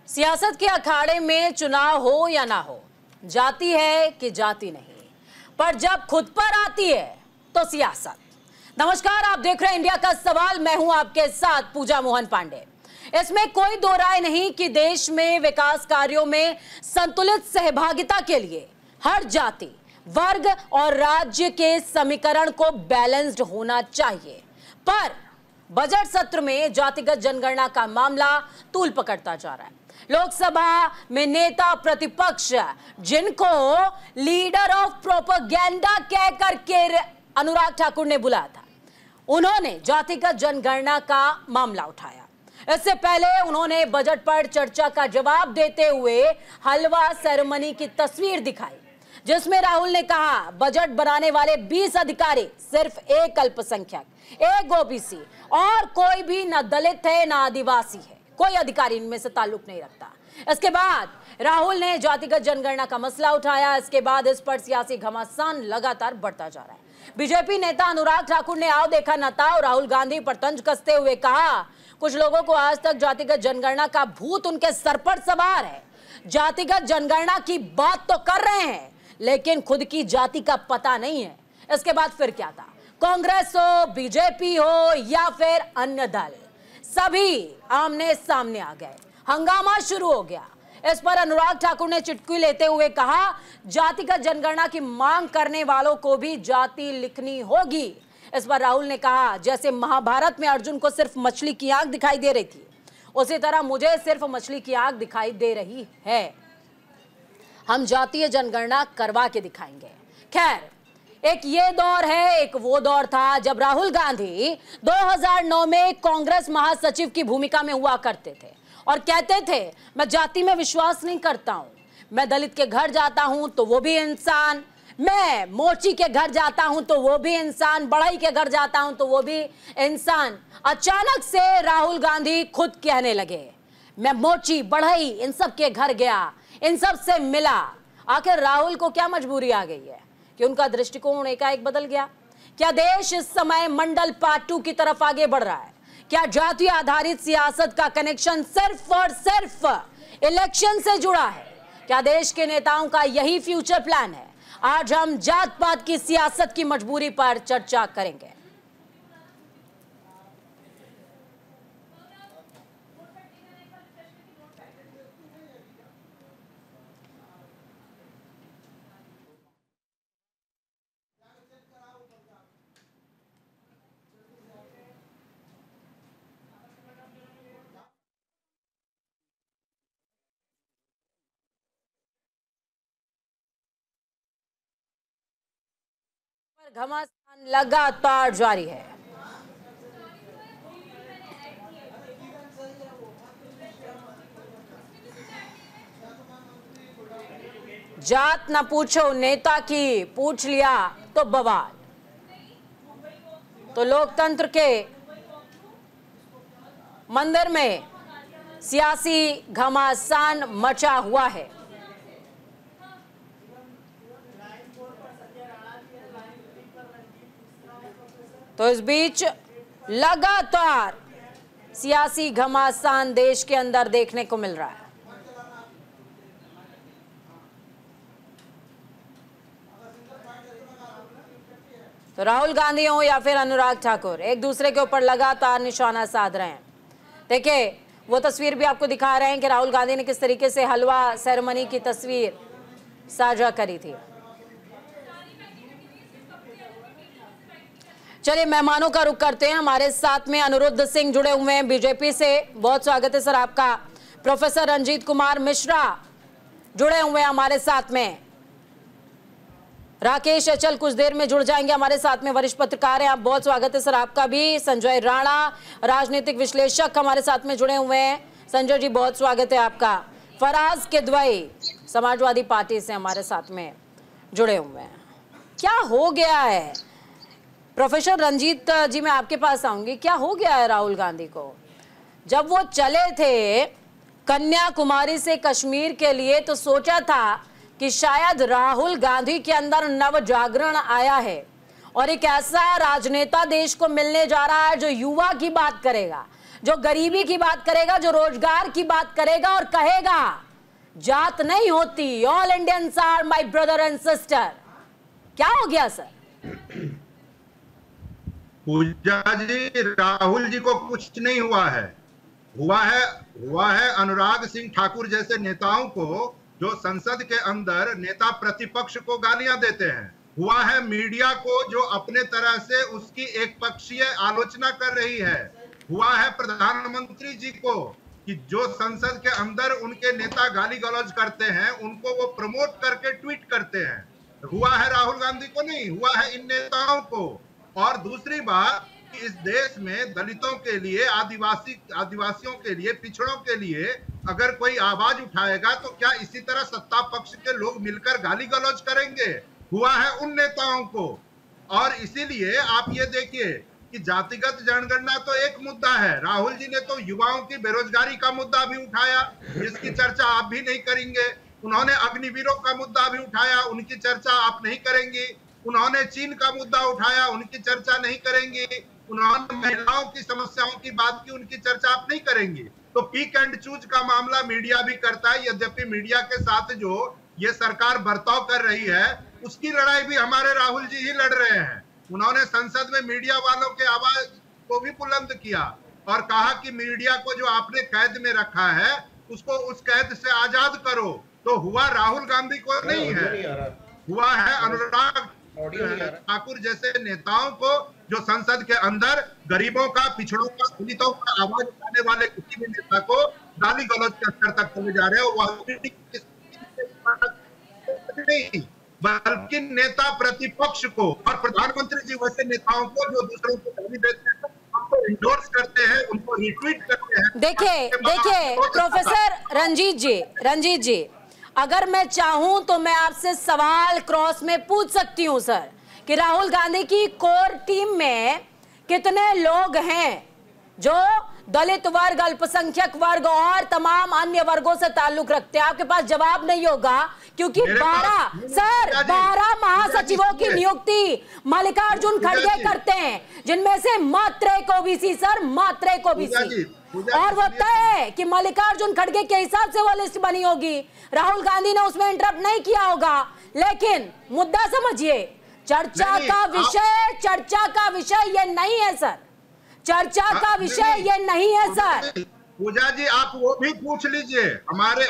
सियासत के अखाड़े में चुनाव हो या ना हो, जाती है कि जाती नहीं, पर जब खुद पर आती है तो सियासत। नमस्कार, आप देख रहे हैं इंडिया का सवाल। मैं हूं आपके साथ पूजा मोहन पांडे। इसमें कोई दो राय नहीं कि देश में विकास कार्यों में संतुलित सहभागिता के लिए हर जाति, वर्ग और राज्य के समीकरण को बैलेंस्ड होना चाहिए। पर बजट सत्र में जातिगत जनगणना का मामला तूल पकड़ता जा रहा है। लोकसभा में नेता प्रतिपक्ष, जिनको लीडर ऑफ प्रोपेगेंडा कहकर के अनुराग ठाकुर ने बुलाया था, उन्होंने जातिगत जनगणना का मामला उठाया। इससे पहले उन्होंने बजट पर चर्चा का जवाब देते हुए हलवा सेरेमनी की तस्वीर दिखाई, जिसमें राहुल ने कहा बजट बनाने वाले 20 अधिकारी सिर्फ एक अल्पसंख्यक, एक ओबीसी और कोई भी न दलित है न आदिवासी है, कोई अधिकारी इनमें से ताल्लुक नहीं रखता। इसके बाद राहुल ने जातिगत जनगणना का मसला उठाया। इसके बाद इस पर सियासी घमासान लगातार बढ़ता जा रहा है। बीजेपी नेता अनुराग ठाकुर ने आओ देखा नता और राहुल गांधी पर तंज कसते हुए कहा, कुछ लोगों को आज तक जातिगत जनगणना का भूत उनके सर पर सवार है। जातिगत जनगणना की बात तो कर रहे हैं, लेकिन खुद की जाति का पता नहीं है। इसके बाद फिर क्या था? कांग्रेस हो, बीजेपी हो या फिर अन्य दल, सभी आमने सामने आ गए। हंगामा शुरू हो गया। इस पर अनुराग ठाकुर ने चुटकी लेते हुए कहा, जातिगत जनगणना की मांग करने वालों को भी जाति लिखनी होगी। इस पर राहुल ने कहा, जैसे महाभारत में अर्जुन को सिर्फ मछली की आंख दिखाई दे रही थी, उसी तरह मुझे सिर्फ मछली की आंख दिखाई दे रही है। हम जातीय जनगणना करवा के दिखाएंगे। खैर, एक ये दौर है, एक वो दौर था जब राहुल गांधी 2009 में कांग्रेस महासचिव की भूमिका में हुआ करते थे और कहते थे, मैं जाति में विश्वास नहीं करता हूं, मैं दलित के घर जाता हूं तो वो भी इंसान, मैं मोची के घर जाता हूं तो वो भी इंसान, बढ़ई के घर जाता हूं तो वो भी इंसान। अचानक से राहुल गांधी खुद कहने लगे, मैं मोची, बढ़ई इन सब के घर गया, इन सब से मिला। आखिर राहुल को क्या मजबूरी आ गई है कि उनका दृष्टिकोण एकाएक बदल गया? क्या देश इस समय मंडल पार्ट 2 की तरफ आगे बढ़ रहा है? क्या जाति आधारित सियासत का कनेक्शन सिर्फ और सिर्फ इलेक्शन से जुड़ा है? क्या देश के नेताओं का यही फ्यूचर प्लान है? आज हम जात पात की सियासत की मजबूरी पर चर्चा करेंगे। घमासान लगातार जारी है। जात न पूछो नेता की, पूछ लिया तो बवाल। तो लोकतंत्र के मंदिर में सियासी घमासान मचा हुआ है। तो इस बीच लगातार सियासी घमासान देश के अंदर देखने को मिल रहा है। तो राहुल गांधी हो या फिर अनुराग ठाकुर, एक दूसरे के ऊपर लगातार निशाना साध रहे हैं। देखिए, वो तस्वीर भी आपको दिखा रहे हैं कि राहुल गांधी ने किस तरीके से हलवा सेरेमनी की तस्वीर साझा करी थी। चलिए, मेहमानों का रुख करते हैं। हमारे साथ में अनिरुद्ध सिंह जुड़े हुए हैं बीजेपी से, बहुत स्वागत है सर आपका। प्रोफेसर रंजीत कुमार मिश्रा जुड़े हुए हैं हमारे साथ में। राकेश अचल कुछ देर में जुड़ जाएंगे हमारे साथ में, वरिष्ठ पत्रकार हैं आप, बहुत स्वागत है सर आपका भी। संजय राणा राजनीतिक विश्लेषक हमारे साथ में जुड़े हुए हैं। संजय जी, बहुत स्वागत है आपका। फराज किदवई समाजवादी पार्टी से हमारे साथ में जुड़े हुए हैं। क्या हो गया है प्रोफेसर रंजीत जी, मैं आपके पास आऊंगी, क्या हो गया है राहुल गांधी को? जब वो चले थे कन्याकुमारी से कश्मीर के लिए तो सोचा था कि शायद राहुल गांधी के अंदर नव जागरण आया है और एक ऐसा राजनेता देश को मिलने जा रहा है जो युवा की बात करेगा, जो गरीबी की बात करेगा, जो रोजगार की बात करेगा और कहेगा जात नहीं होती, all Indians are my brother and sister. क्या हो गया सर? पूजा जी, राहुल जी को कुछ नहीं हुआ है। हुआ है अनुराग सिंह ठाकुर जैसे नेताओं को, जो संसद के अंदर नेता प्रतिपक्ष को गालियां देते हैं। हुआ है मीडिया को, जो अपने तरह से उसकी एक पक्षीय आलोचना कर रही है। हुआ है प्रधानमंत्री जी को कि जो संसद के अंदर उनके नेता गाली गलौज करते हैं, उनको वो प्रमोट करके ट्वीट करते हैं। हुआ है राहुल गांधी को नहीं, हुआ है इन नेताओं को। और दूसरी बात कि इस देश में दलितों के लिए, आदिवासियों के लिए, पिछड़ों के लिए अगर कोई आवाज उठाएगा तो क्या इसी तरह सत्ता पक्ष के लोग मिलकर गाली गलौज करेंगे? हुआ है उन नेताओं को। और इसीलिए आप ये देखिए कि जातिगत जनगणना तो एक मुद्दा है, राहुल जी ने तो युवाओं की बेरोजगारी का मुद्दा भी उठाया, जिसकी चर्चा आप भी नहीं करेंगे। उन्होंने अग्निवीरों का मुद्दा भी उठाया, उनकी चर्चा आप नहीं करेंगी। उन्होंने चीन का मुद्दा उठाया, उनकी चर्चा नहीं करेंगी। उन्होंने महिलाओं की समस्याओं की बात की, उनकी चर्चा आप नहीं करेंगी। तो पिक एंड चूज का मामला मीडिया भी करता है, यद्यपि मीडिया के साथ जो ये सरकार बर्ताव कर रही है उसकी लड़ाई भी हमारे राहुल जी ही लड़ रहे हैं। उन्होंने संसद में मीडिया वालों के आवाज को भी बुलंद किया और कहा कि मीडिया को जो आपने कैद में रखा है उसको उस कैद से आजाद करो। तो हुआ राहुल गांधी को नहीं है, हुआ है अनुराग ठाकुर जैसे नेताओं को, जो संसद के अंदर गरीबों का, पिछड़ों का, दलितों का आवाज उठाने वाले किसी भी नेता को गाली गलौज के स्तर तक चले जा रहे हैं। नहीं, बल्कि नेता प्रतिपक्ष को और प्रधानमंत्री जी वैसे नेताओं को जो दूसरों को गाली देते हैं, उनको इंडोर्स करते हैं, उनको रिट्वीट करते हैं। देखिए प्रोफेसर रंजीत जी, अगर मैं चाहूं तो मैं आपसे सवाल क्रॉस में पूछ सकती हूं सर, कि राहुल गांधी की कोर टीम में कितने लोग हैं जो दलित वर्ग, अल्पसंख्यक वर्ग और तमाम अन्य वर्गों से ताल्लुक रखते हैं? आपके पास जवाब नहीं होगा, क्योंकि 12 महासचिवों की नियुक्ति मल्लिकार्जुन खड़गे करते हैं, जिनमें से मात्र एक ओबीसी सर, मात्र एक ओबीसी। और वो तय है कि मल्लिकार्जुन खड़गे के हिसाब से वो लिस्ट बनी होगी, राहुल गांधी ने उसमें इंटरप्ट नहीं किया होगा। लेकिन मुद्दा समझिए, चर्चा का विषय ये नहीं है सर, चर्चा का विषय ये नहीं है सर। पूजा जी, आप वो भी पूछ लीजिए, हमारे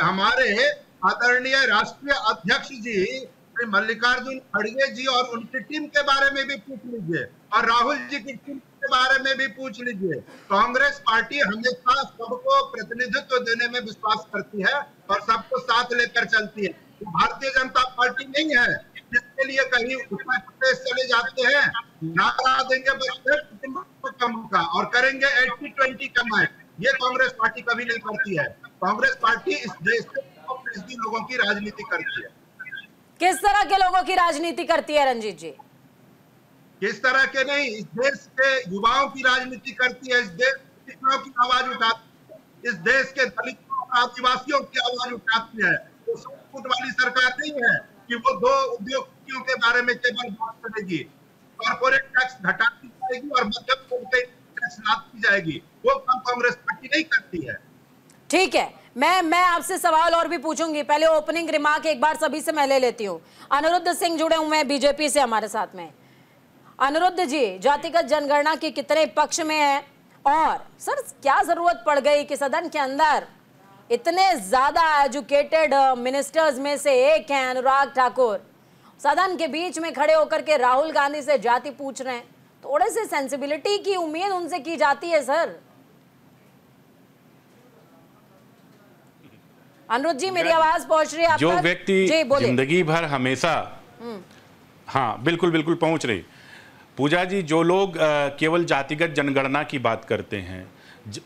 आदरणीय राष्ट्रीय अध्यक्ष जी मल्लिकार्जुन खड़गे जी और उनकी टीम के बारे में भी पूछ लीजिए, और राहुल जी की टीम के बारे में भी पूछ लीजिए। कांग्रेस पार्टी हमेशा सबको प्रतिनिधित्व देने में विश्वास करती है और सबको साथ लेकर चलती है। तो भारतीय जनता पार्टी नहीं है जिसके लिए कहीं उत्तर प्रदेश चले जाते हैं, नारा देंगे बस कम का और करेंगे 80-20 कमाए। ये कांग्रेस पार्टी कभी नहीं करती है। कांग्रेस पार्टी इस देश के लोगों की राजनीति करती है। किस तरह के लोगों की राजनीति करती है रंजीत जी? किस तरह के नहीं, इस देश के युवाओं की राजनीति करती है, इस देश के पिछड़ों की आवाज उठाती है, इस देश के दलितों, आदिवासियों की आवाज उठाती है। तो फुट वाली सरकार नहीं है कि वो दो उद्योगपतियों के बारे में केवल बात करेगी। कॉर्पोरेट टैक्स घटाती जाएगी और मध्यम वर्ग टैक्स लाती जाएगी, वो काम कांग्रेस पार्टी नहीं करती है। ठीक है, मैं आपसे सवाल और भी पूछूंगी, पहले ओपनिंग रिमार्क एक बार सभी से मैं ले लेती हूँ। अनिरुद्ध सिंह जुड़े हुए हैं बीजेपी से हमारे साथ में। अनिरुद्ध जी, जातिगत जनगणना के कितने पक्ष में है, और सर क्या जरूरत पड़ गई कि सदन के अंदर इतने ज्यादा एजुकेटेड मिनिस्टर्स में से एक हैं अनुराग ठाकुर, सदन के बीच में खड़े होकर के राहुल गांधी से जाति पूछ रहे हैं? थोड़े से सेंसिबिलिटी की उम्मीद उनसे की जाती है सर। अनुरुद्ध जी, मेरी आवाज पहुंच रही है आप जो व्यक्ति जिंदगी भर हमेशा, हाँ बिल्कुल बिल्कुल पहुंच रही। पूजा जी, जो लोग केवल जातिगत जनगणना की बात करते हैं,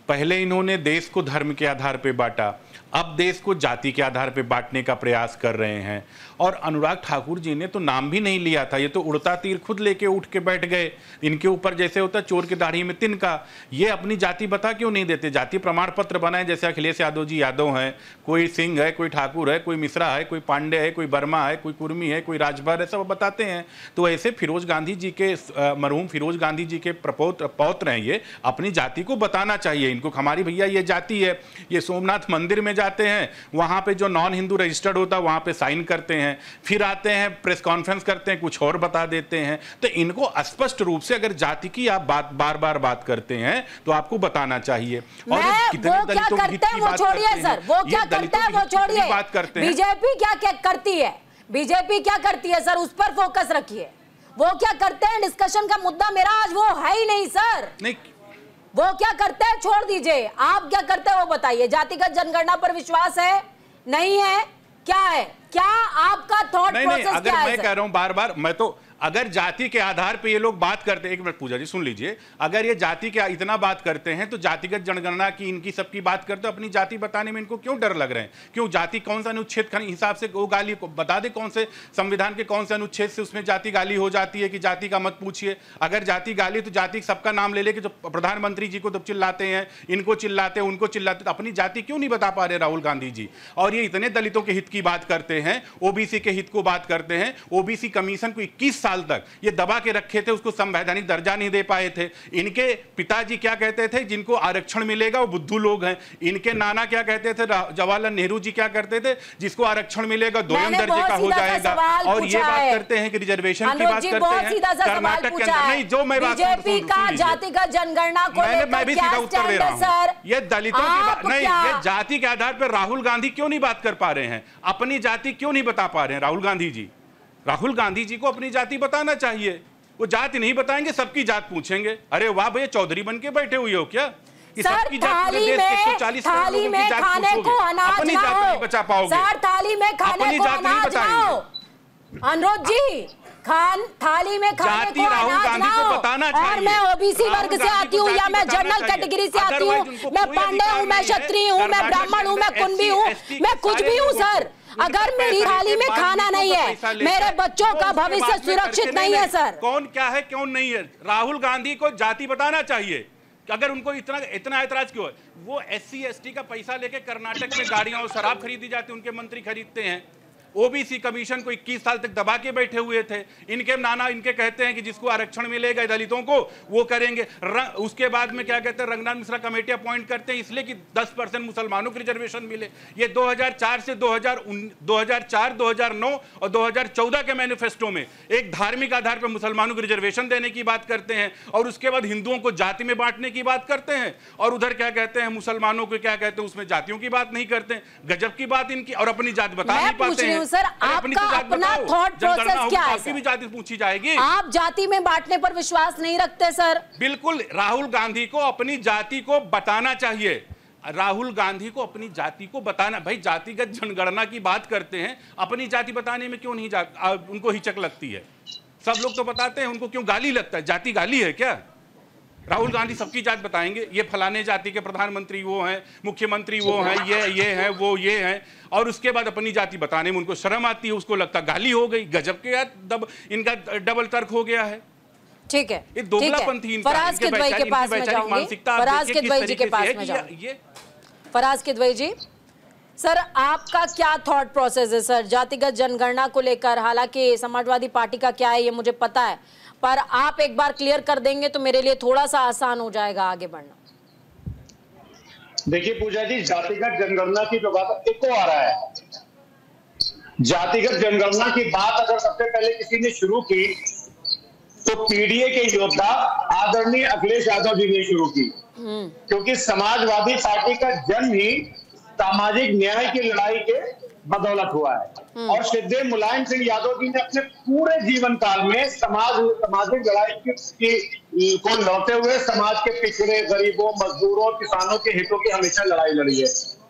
पहले इन्होंने देश को धर्म के आधार पर बांटा, अब देश को जाति के आधार पर बांटने का प्रयास कर रहे हैं। और अनुराग ठाकुर जी ने तो नाम भी नहीं लिया था, ये तो उड़ता तीर खुद लेके उठ के बैठ गए। इनके ऊपर जैसे होता चोर की दाढ़ी में तिनका, ये अपनी जाति बता क्यों नहीं देते? जाति प्रमाण पत्र बनाए, जैसे अखिलेश यादव जी यादव हैं, कोई सिंह है, कोई ठाकुर है, कोई मिश्रा है, कोई पांडे है, कोई वर्मा है, कोई कुर्मी है, कोई राजभर है, सब बताते हैं। तो ऐसे फिरोज गांधी जी के, मरहूम फिरोज गांधी जी के पौत्र हैं, ये अपनी जाति को बताना चाहिए इनको। हमारी भैया ये जाति है, ये सोमनाथ मंदिर में जाते हैं, वहां पे जो नॉन हिंदू रजिस्टर्ड होता है वहां पे साइन करते हैं, फिर आते हैं प्रेस कॉन्फ्रेंस करते हैं, कुछ और बता देते हैं। तो इनको स्पष्ट रूप से अगर जाति की आप बार बार बात करते हैं तो आपको बताना चाहिए। और कितने दलितों की हित की बात करते हैं, सर वो क्या करता है वो छोड़िए, बात करते हैं। बीजेपी क्या करती है, बीजेपी क्या करती है सर, उस पर फोकस रखिए। वो क्या करते हैं, डिस्कशन का मुद्दा मेरा आज वो है ही नहीं सर। नहीं, वो क्या करते हैं छोड़ दीजिए, आप क्या करते हैं वो बताइए। जातिगत जनगणना पर विश्वास है, नहीं है, क्या है, क्या आपका थॉट प्रोसेस अगर क्या है? मैं कह रहा हूं बार बार, मैं तो अगर जाति के आधार पे ये लोग बात करते हैं, एक मिनट पूजा जी सुन लीजिए, अगर ये जाति के इतना बात करते हैं तो जातिगत जनगणना की इनकी सबकी बात करते, अपनी जाति बताने में इनको क्यों डर लग रहे हैं? क्यों जाति कौन सा अनुच्छेद के हिसाब से वो गाली को बता दे, कौन से संविधान के कौन से अनुच्छेद से उसमें जाति गाली हो जाती है कि जाति का मत पूछिए। अगर जाति गाली तो जाति सबका नाम ले लेके जो प्रधानमंत्री जी को तो चिल्लाते हैं, इनको चिल्लाते हैं, उनको चिल्लाते, तो अपनी जाति क्यों नहीं बता पा रहे राहुल गांधी जी? और ये इतने दलितों के हित की बात करते हैं, ओबीसी के हित को बात करते हैं। ओबीसी कमीशन को 21 साल तक ये दबा के रखे थे, उसको संवैधानिक दर्जा नहीं दे पाए थे। इनके पिताजी क्या कहते थे, जिनको आरक्षण मिलेगा वो बुद्धू लोग हैं। इनके नाना क्या कहते थे, जवाहरलाल नेहरू जी क्या करते थे, जिसको आरक्षण मिलेगा दोयम दर्जे का हो जाएगा। और ये बात करते हैं कि रिजर्वेशन की बात करते हैं कर्नाटक के अंदर। नहीं, जो मैं बात बीजेपी का जातिगत जनगणना को मैं भी सीधा उत्तर दे रहा हूं। ये दलितों की बात नहीं, ये जाति के आधार पर राहुल गांधी क्यों नहीं बात कर पा रहे हैं, अपनी जाति क्यों नहीं बता पा रहे हैं राहुल गांधी जी? राहुल गांधी जी को अपनी जाति बताना चाहिए। वो जाति नहीं बताएंगे, सबकी जात पूछेंगे। अरे वाह भैया, चौधरी बन के बैठे हुए हो क्या? सर थाली में खाने को अनाज ना हो, बचा पाओगे सर थाली में खाने को अनाज ना हो। अनुरोध जी, थाली में खाने को अनाज ना हो। और मैं ओबीसी वर्ग से आती हूँ या मैं जनरल कैटेगरी से आती हूँ, मैं पांडे हूँ, मैं क्षत्रिय हूँ, मैं ब्राह्मण हूँ, मैं कुंभी हूँ, मैं कुछ भी हूँ सर। अगर मेरी थाली में खाना नहीं है, मेरे बच्चों का भविष्य सुरक्षित नहीं है सर। कौन क्या है कौन नहीं है, राहुल गांधी को जाति बताना चाहिए। अगर उनको इतना ऐतराज क्यों है? वो SC ST का पैसा लेके कर्नाटक में गाड़ियां और शराब खरीदी जाती, उनके मंत्री खरीदते हैं। ओबीसी कमीशन को 21 साल तक दबा के बैठे हुए थे। इनके नाना इनके कहते हैं कि जिसको आरक्षण मिलेगा दलितों को वो करेंगे। उसके बाद में क्या कहते हैं, रंगनाथ मिश्रा कमेटी अपॉइंट करते हैं इसलिए कि 10% मुसलमानों को रिजर्वेशन मिले। ये 2004 से 2004, 2009 और 2014 के मैनिफेस्टो में एक धार्मिक आधार पर मुसलमानों को रिजर्वेशन देने की बात करते हैं, और उसके बाद हिंदुओं को जाति में बांटने की बात करते हैं, और उधर क्या कहते हैं, मुसलमानों को क्या कहते हैं, उसमें जातियों की बात नहीं करते। गजब की बात इनकी, और अपनी जाति बता नहीं पाते हैं। सर आपका अपना थॉट प्रोसेस क्या है? आपकी भी जाति पूछी जाएगी। आप जाति में बांटने पर विश्वास नहीं रखते सर? बिल्कुल, राहुल गांधी को अपनी जाति को बताना चाहिए। राहुल गांधी को अपनी जाति को बताना, भाई जातिगत जनगणना की बात करते हैं, अपनी जाति बताने में क्यों नहीं उनको हिचक लगती है? सब लोग तो बताते हैं, उनको क्यों गाली लगता है? जाति गाली है क्या? राहुल गांधी सबकी जात बताएंगे, ये फलाने जाति के प्रधानमंत्री वो हैं, मुख्यमंत्री वो हैं, ये हैं, वो ये हैं, और उसके बाद अपनी जाति बताने में उनको शर्म आती है, उसको लगता गाली हो गई। गजब के यार, इनका डबल तर्क हो गया है। ठीक है, ये दोगलापंथी इनका, फराज किदवई के पास में जाऊंगी, फराज किदवई जी के पास में जाऊंगी। फराज किदवई जी, सर आपका क्या थॉट प्रोसेस है सर जातिगत जनगणना को लेकर? हालांकि समाजवादी पार्टी का क्या है ये मुझे पता है, पर आप एक बार क्लियर कर देंगे तो मेरे लिए थोड़ा सा आसान हो जाएगा आगे बढ़ना। देखिए पूजा जी, जातिगत जनगणना की जो बात एको आ रहा है, जातिगत जनगणना की बात अगर सबसे पहले किसी ने शुरू की तो पीडीए के योद्धा आदरणीय अखिलेश यादव जी ने शुरू की, क्योंकि समाजवादी पार्टी का जन्म ही सामाजिक न्याय की लड़ाई के बदौलत हुआ है। और श्रद्धेय मुलायम सिंह यादव जी ने अपने पूरे जीवन काल में सामाजिक लड़ाई को लड़ते हुए समाज के पिछड़े, गरीबों, मजदूरों, किसानों के हितों की हमेशा लड़ाई लड़ी है।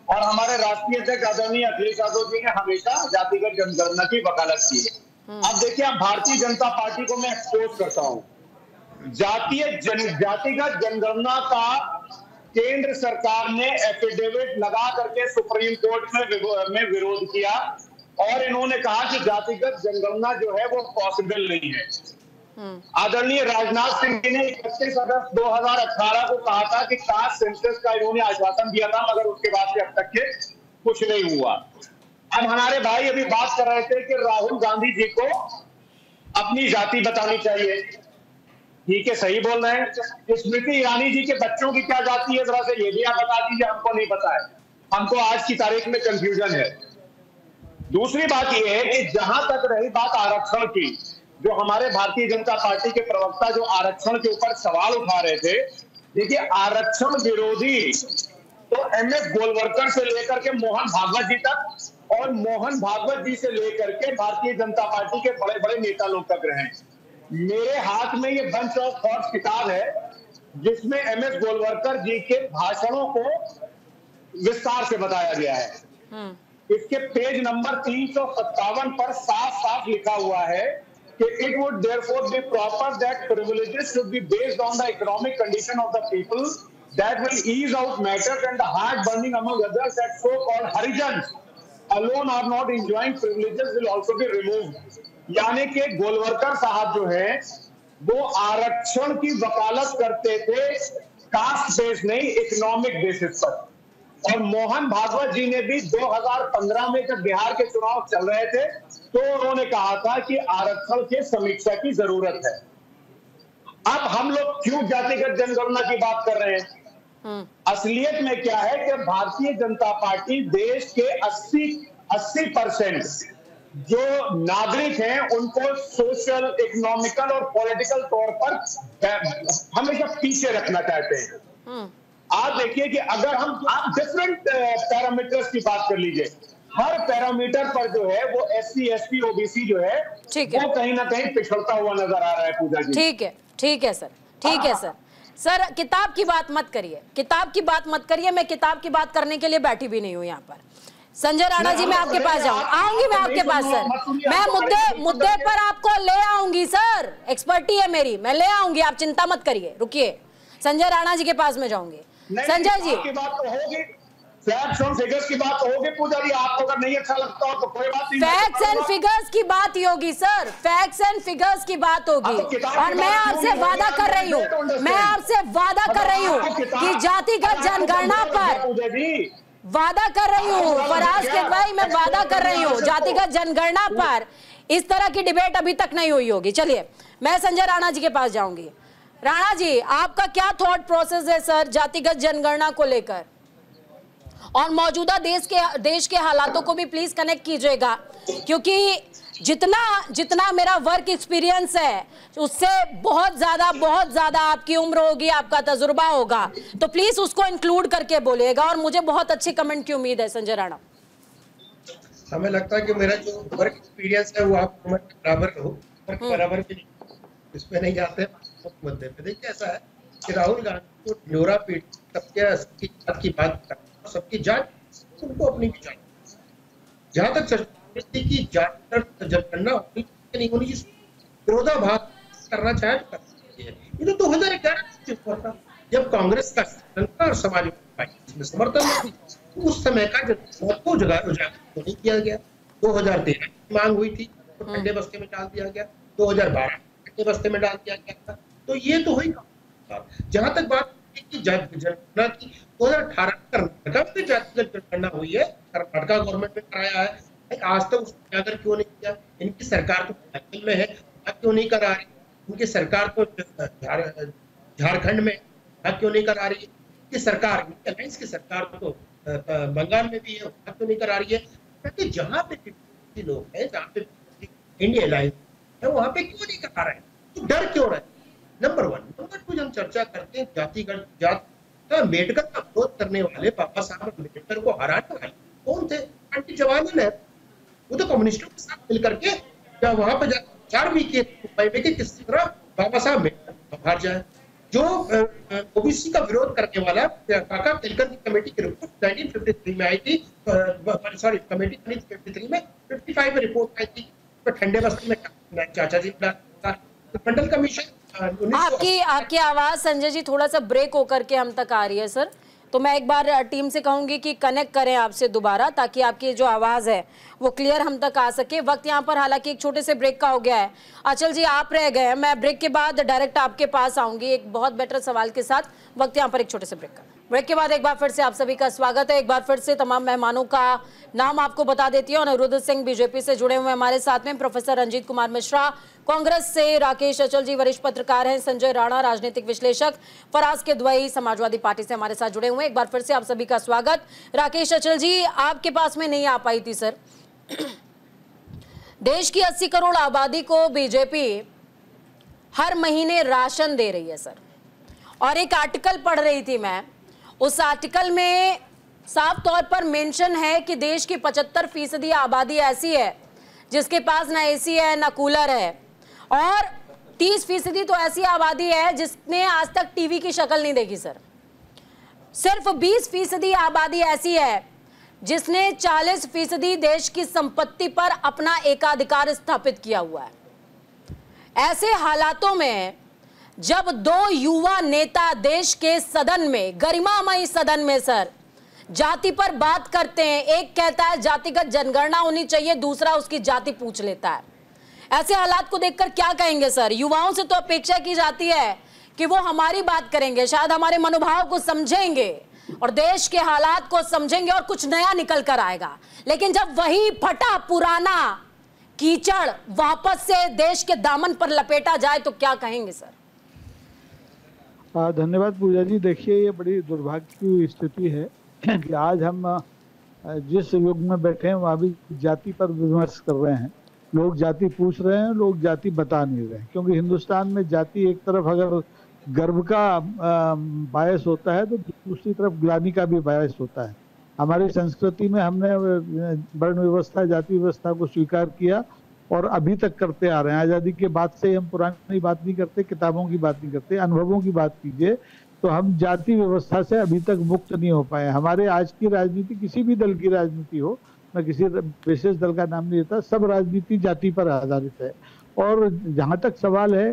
और हमारे राष्ट्रीय अध्यक्ष आदरणीय अखिलेश यादव जी ने हमेशा जातिगत जनगणना की वकालत की है। अब देखिए, अब भारतीय जनता पार्टी को मैं एक्सपोज करता हूं। जातिगत जनगणना का केंद्र सरकार ने एफिडेविट लगा करके सुप्रीम कोर्ट में विरोध किया, और इन्होंने कहा कि जातिगत जनगणना जो है वो पॉसिबल नहीं है। आदरणीय राजनाथ सिंह जी ने 31 अगस्त 2018 को कहा था कि कास्ट सेंसस का इन्होंने आश्वासन दिया था, मगर उसके बाद से अब तक के कुछ नहीं हुआ। अब हमारे भाई अभी बात कर रहे थे कि राहुल गांधी जी को अपनी जाति बतानी चाहिए। ठीक है, सही बोल रहे हैं। स्मृति ईरानी जी के बच्चों की क्या जाती है, जरा से ये भी आप बता दीजिए, हमको नहीं पता है, हमको आज की तारीख में कंफ्यूजन है। दूसरी बात यह है कि जहां तक रही बात आरक्षण की, जो हमारे भारतीय जनता पार्टी के प्रवक्ता जो आरक्षण के ऊपर सवाल उठा रहे थे, देखिए आरक्षण विरोधी तो एमएस गोलवलकर से लेकर के मोहन भागवत जी तक, और मोहन भागवत जी से लेकर के भारतीय जनता पार्टी के बड़े बड़े नेता लोग तक रहे। मेरे हाथ में ये बंच ऑफ थॉट्स किताब है, जिसमें एमएस गोलवलकर जी के भाषणों को विस्तार से बताया गया है। इसके पेज नंबर 357 पर साफ साफ लिखा हुआ है कि it would therefore B proper that privileges should be based on the economic condition of the people that will ease out matters and the heart burning among others that so-called Harijans alone are not enjoying privileges will also be removed। यानी कि गोलवलकर साहब जो है वो आरक्षण की वकालत करते थे कास्ट बेस नहीं, इकोनॉमिक बेसिस पर। और मोहन भागवत जी ने भी 2015 में जब बिहार के चुनाव चल रहे थे तो उन्होंने कहा था कि आरक्षण के समीक्षा की जरूरत है। अब हम लोग क्यों जातिगत जनगणना की बात कर रहे हैं? असलियत में क्या है कि भारतीय जनता पार्टी देश के 80% जो नागरिक हैं उनको सोशल, इकोनॉमिकल और पॉलिटिकल तौर पर हमेशा पीछे रखना चाहते हैं। आप देखिए कि अगर आप डिफरेंट पैरामीटर्स की बात कर लीजिए, हर पैरामीटर पर जो है वो SC, ST, OBC जो है वो कहीं ना कहीं पिछड़ता हुआ नजर आ रहा है। पूजा जी ठीक है, ठीक है सर, ठीक है सर। सर किताब की बात मत करिए, किताब की बात मत करिए, मैं किताब की बात करने के लिए बैठी भी नहीं हूं यहाँ पर। संजय राणा जी, मैं आपके पास आऊंगी मैं आपके पास सर, मैं मुद्दे पर आपको ले आऊंगी सर, एक्सपर्टी है मेरी, मैं ले आऊंगी, आप चिंता मत करिए, रुकिए। संजय राणा जी के पास में जाऊंगी। संजय जी की बात तो होगी, फैक्ट्स और फिगर्स की बात होगी। पूजा जी आपको अगर नहीं अच्छा लगता हो तो कोई बात नहीं, फैक्ट्स एंड फिगर्स की बात ही होगी सर, फैक्ट्स एंड फिगर्स की बात होगी। और मैं आपसे वादा कर रही हूँ, मैं आपसे वादा कर रही हूँ कि जातिगत जनगणना पर वादा कर रही हूँ, फराज किदवाई मैं वादा कर रही हूँ, जातिगत जनगणना पर इस तरह की डिबेट अभी तक नहीं हुई होगी। चलिए मैं संजय राणा जी के पास जाऊंगी। राणा जी, आपका क्या थॉट प्रोसेस है सर जातिगत जनगणना को लेकर, और मौजूदा देश के हालातों को भी प्लीज कनेक्ट कीजिएगा, क्योंकि जितना मेरा वर्क एक्सपीरियंस है उससे बहुत ज्यादा आपकी उम्र होगी, आपका तजुर्बा होगा, तो प्लीज उसको इंक्लूड करके बोलिएगा। और मुझे बहुत अच्छे कमेंट की उम्मीद है। संजय राणा, हमें लगता है कि मेरा जो वर्क एक्सपीरियंस है वो आप बराबर हो, बराबर भी इसमें नहीं जाते मुद्दे पे। देखिए ऐसा है कि राहुल गांधी को ढिंढोरा पीट सबकी जात की बात, सबकी जात उनको अपनी भी जात, जहां तक की जात जनगणना नहीं होनी, विरोधाभास करना चाहे ये तो 2011 था जब कांग्रेस का और समाजवादी पार्टी इसमें समर्थन उस समय का को उजागर नहीं किया गया। 2013 की मांग हुई थी तो ठंडे बस्ते में डाल दिया गया, 2012 ठंडे बस्ते में डाल दिया गया था, तो ये तो हुई। जहां तक बात की जनगणना की 2018 कर्नाटक में जातिगत जनगणना हुई है, कर्नाटक गवर्नमेंट ने कराया है, आज तक उसको उजागर क्यों नहीं किया? इनकी सरकार तो हिमाचल में है, क्यों नहीं करा रही? इनकी सरकार तो झारखंड में क्यों नहीं करा रही है? इनकी सरकार अलायंस की सरकार तो बंगाल में भी है, क्यों नहीं करा रही है? क्योंकि जहाँ पे लोग हैं, जहाँ पे इंडिया अलायंस है, वहां पे क्यों नहीं करा रहे हैं? तो डर क्यों रहे? नंबर 1। नंबर 2, हम चर्चा करते हैं जातिगत जात, अम्बेडकर का विरोध करने वाले, बाबा साहब अम्बेडकर को हराने वाले कौन थे? पंडित जवाहरलाल नेहरू। वो तो कम्युनिस्टों के साथ मिलकर के जब वहां पर 4 भी के किस तरह बाबा साहब अम्बेडकर बाहर जाए। जो ओबीसी का विरोध करने वाला काका तिलकर की कमेटी की रिपोर्ट 1953 में आई थी, सॉरी कमेटी 1953 में 55 में रिपोर्ट आई थी, तो ठंडे बस्ते में चाचा जी मंडल कमीशन। आपकी आवाज संजय जी थोड़ा सा ब्रेक होकर के हम तक आ रही है सर, तो मैं एक बार टीम से कहूंगी कि कनेक्ट करें आपसे दोबारा, ताकि आपकी जो आवाज़ है वो क्लियर हम तक आ सके। वक्त यहाँ पर हालांकि एक छोटे से ब्रेक का हो गया है। अचल जी आप रह गए हैं, मैं ब्रेक के बाद डायरेक्ट आपके पास आऊंगी एक बहुत बेटर सवाल के साथ। वक्त यहाँ पर एक छोटे से ब्रेक का। ब्रेक के बाद एक बार फिर से आप सभी का स्वागत है। एक बार फिर से तमाम मेहमानों का नाम आपको बता देती हूँ। अनिरुद्ध सिंह बीजेपी से जुड़े हुए हमारे साथ में, प्रोफेसर रंजीत कुमार मिश्रा कांग्रेस से, राकेश अचल जी वरिष्ठ पत्रकार हैं, संजय राणा राजनीतिक विश्लेषक, फराज किदवई समाजवादी पार्टी से हमारे साथ जुड़े हुए हैं। एक बार फिर से आप सभी का स्वागत। राकेश अचल जी, आपके पास में नहीं आ पाई थी सर। देश की 80 करोड़ आबादी को बीजेपी हर महीने राशन दे रही है सर, और एक आर्टिकल पढ़ रही थी मैं, उस आर्टिकल में साफ तौर पर मेंशन है कि देश की 75% आबादी ऐसी है जिसके पास ना एसी है ना कूलर है, और 30% तो ऐसी आबादी है जिसने आज तक टीवी की शक्ल नहीं देखी सर। सिर्फ 20% आबादी ऐसी है जिसने 40% देश की संपत्ति पर अपना एकाधिकार स्थापित किया हुआ है। ऐसे हालातों में जब दो युवा नेता देश के सदन में, गरिमामयी सदन में सर, जाति पर बात करते हैं, एक कहता है जातिगत जनगणना होनी चाहिए, दूसरा उसकी जाति पूछ लेता है। ऐसे हालात को देखकर क्या कहेंगे सर? युवाओं से तो अपेक्षा की जाती है कि वो हमारी बात करेंगे, शायद हमारे मनोभाव को समझेंगे और देश के हालात को समझेंगे और कुछ नया निकल कर आएगा। लेकिन जब वही फटा पुराना कीचड़ वापस से देश के दामन पर लपेटा जाए तो क्या कहेंगे सर? धन्यवाद पूजा जी। देखिए, ये बड़ी दुर्भाग्य की स्थिति है कि आज हम जिस युग में बैठे हैं वहाँ भी जाति पर विमर्श कर रहे हैं। लोग जाति पूछ रहे हैं, लोग जाति बता नहीं रहे, क्योंकि हिंदुस्तान में जाति एक तरफ अगर गर्व का बायस होता है तो दूसरी तरफ ग्लानि का भी बायस होता है। हमारी संस्कृति में हमने वर्ण व्यवस्था, जाति व्यवस्था को स्वीकार किया और अभी तक करते आ रहे हैं। आज़ादी के बाद से हम पुरानी बात नहीं करते, किताबों की बात नहीं करते, अनुभवों की बात कीजिए तो हम जाति व्यवस्था से अभी तक मुक्त नहीं हो पाए। हमारे आज की राजनीति, किसी भी दल की राजनीति हो, मैं किसी विशेष दल का नाम नहीं देता, सब राजनीति जाति पर आधारित है। और जहाँ तक सवाल है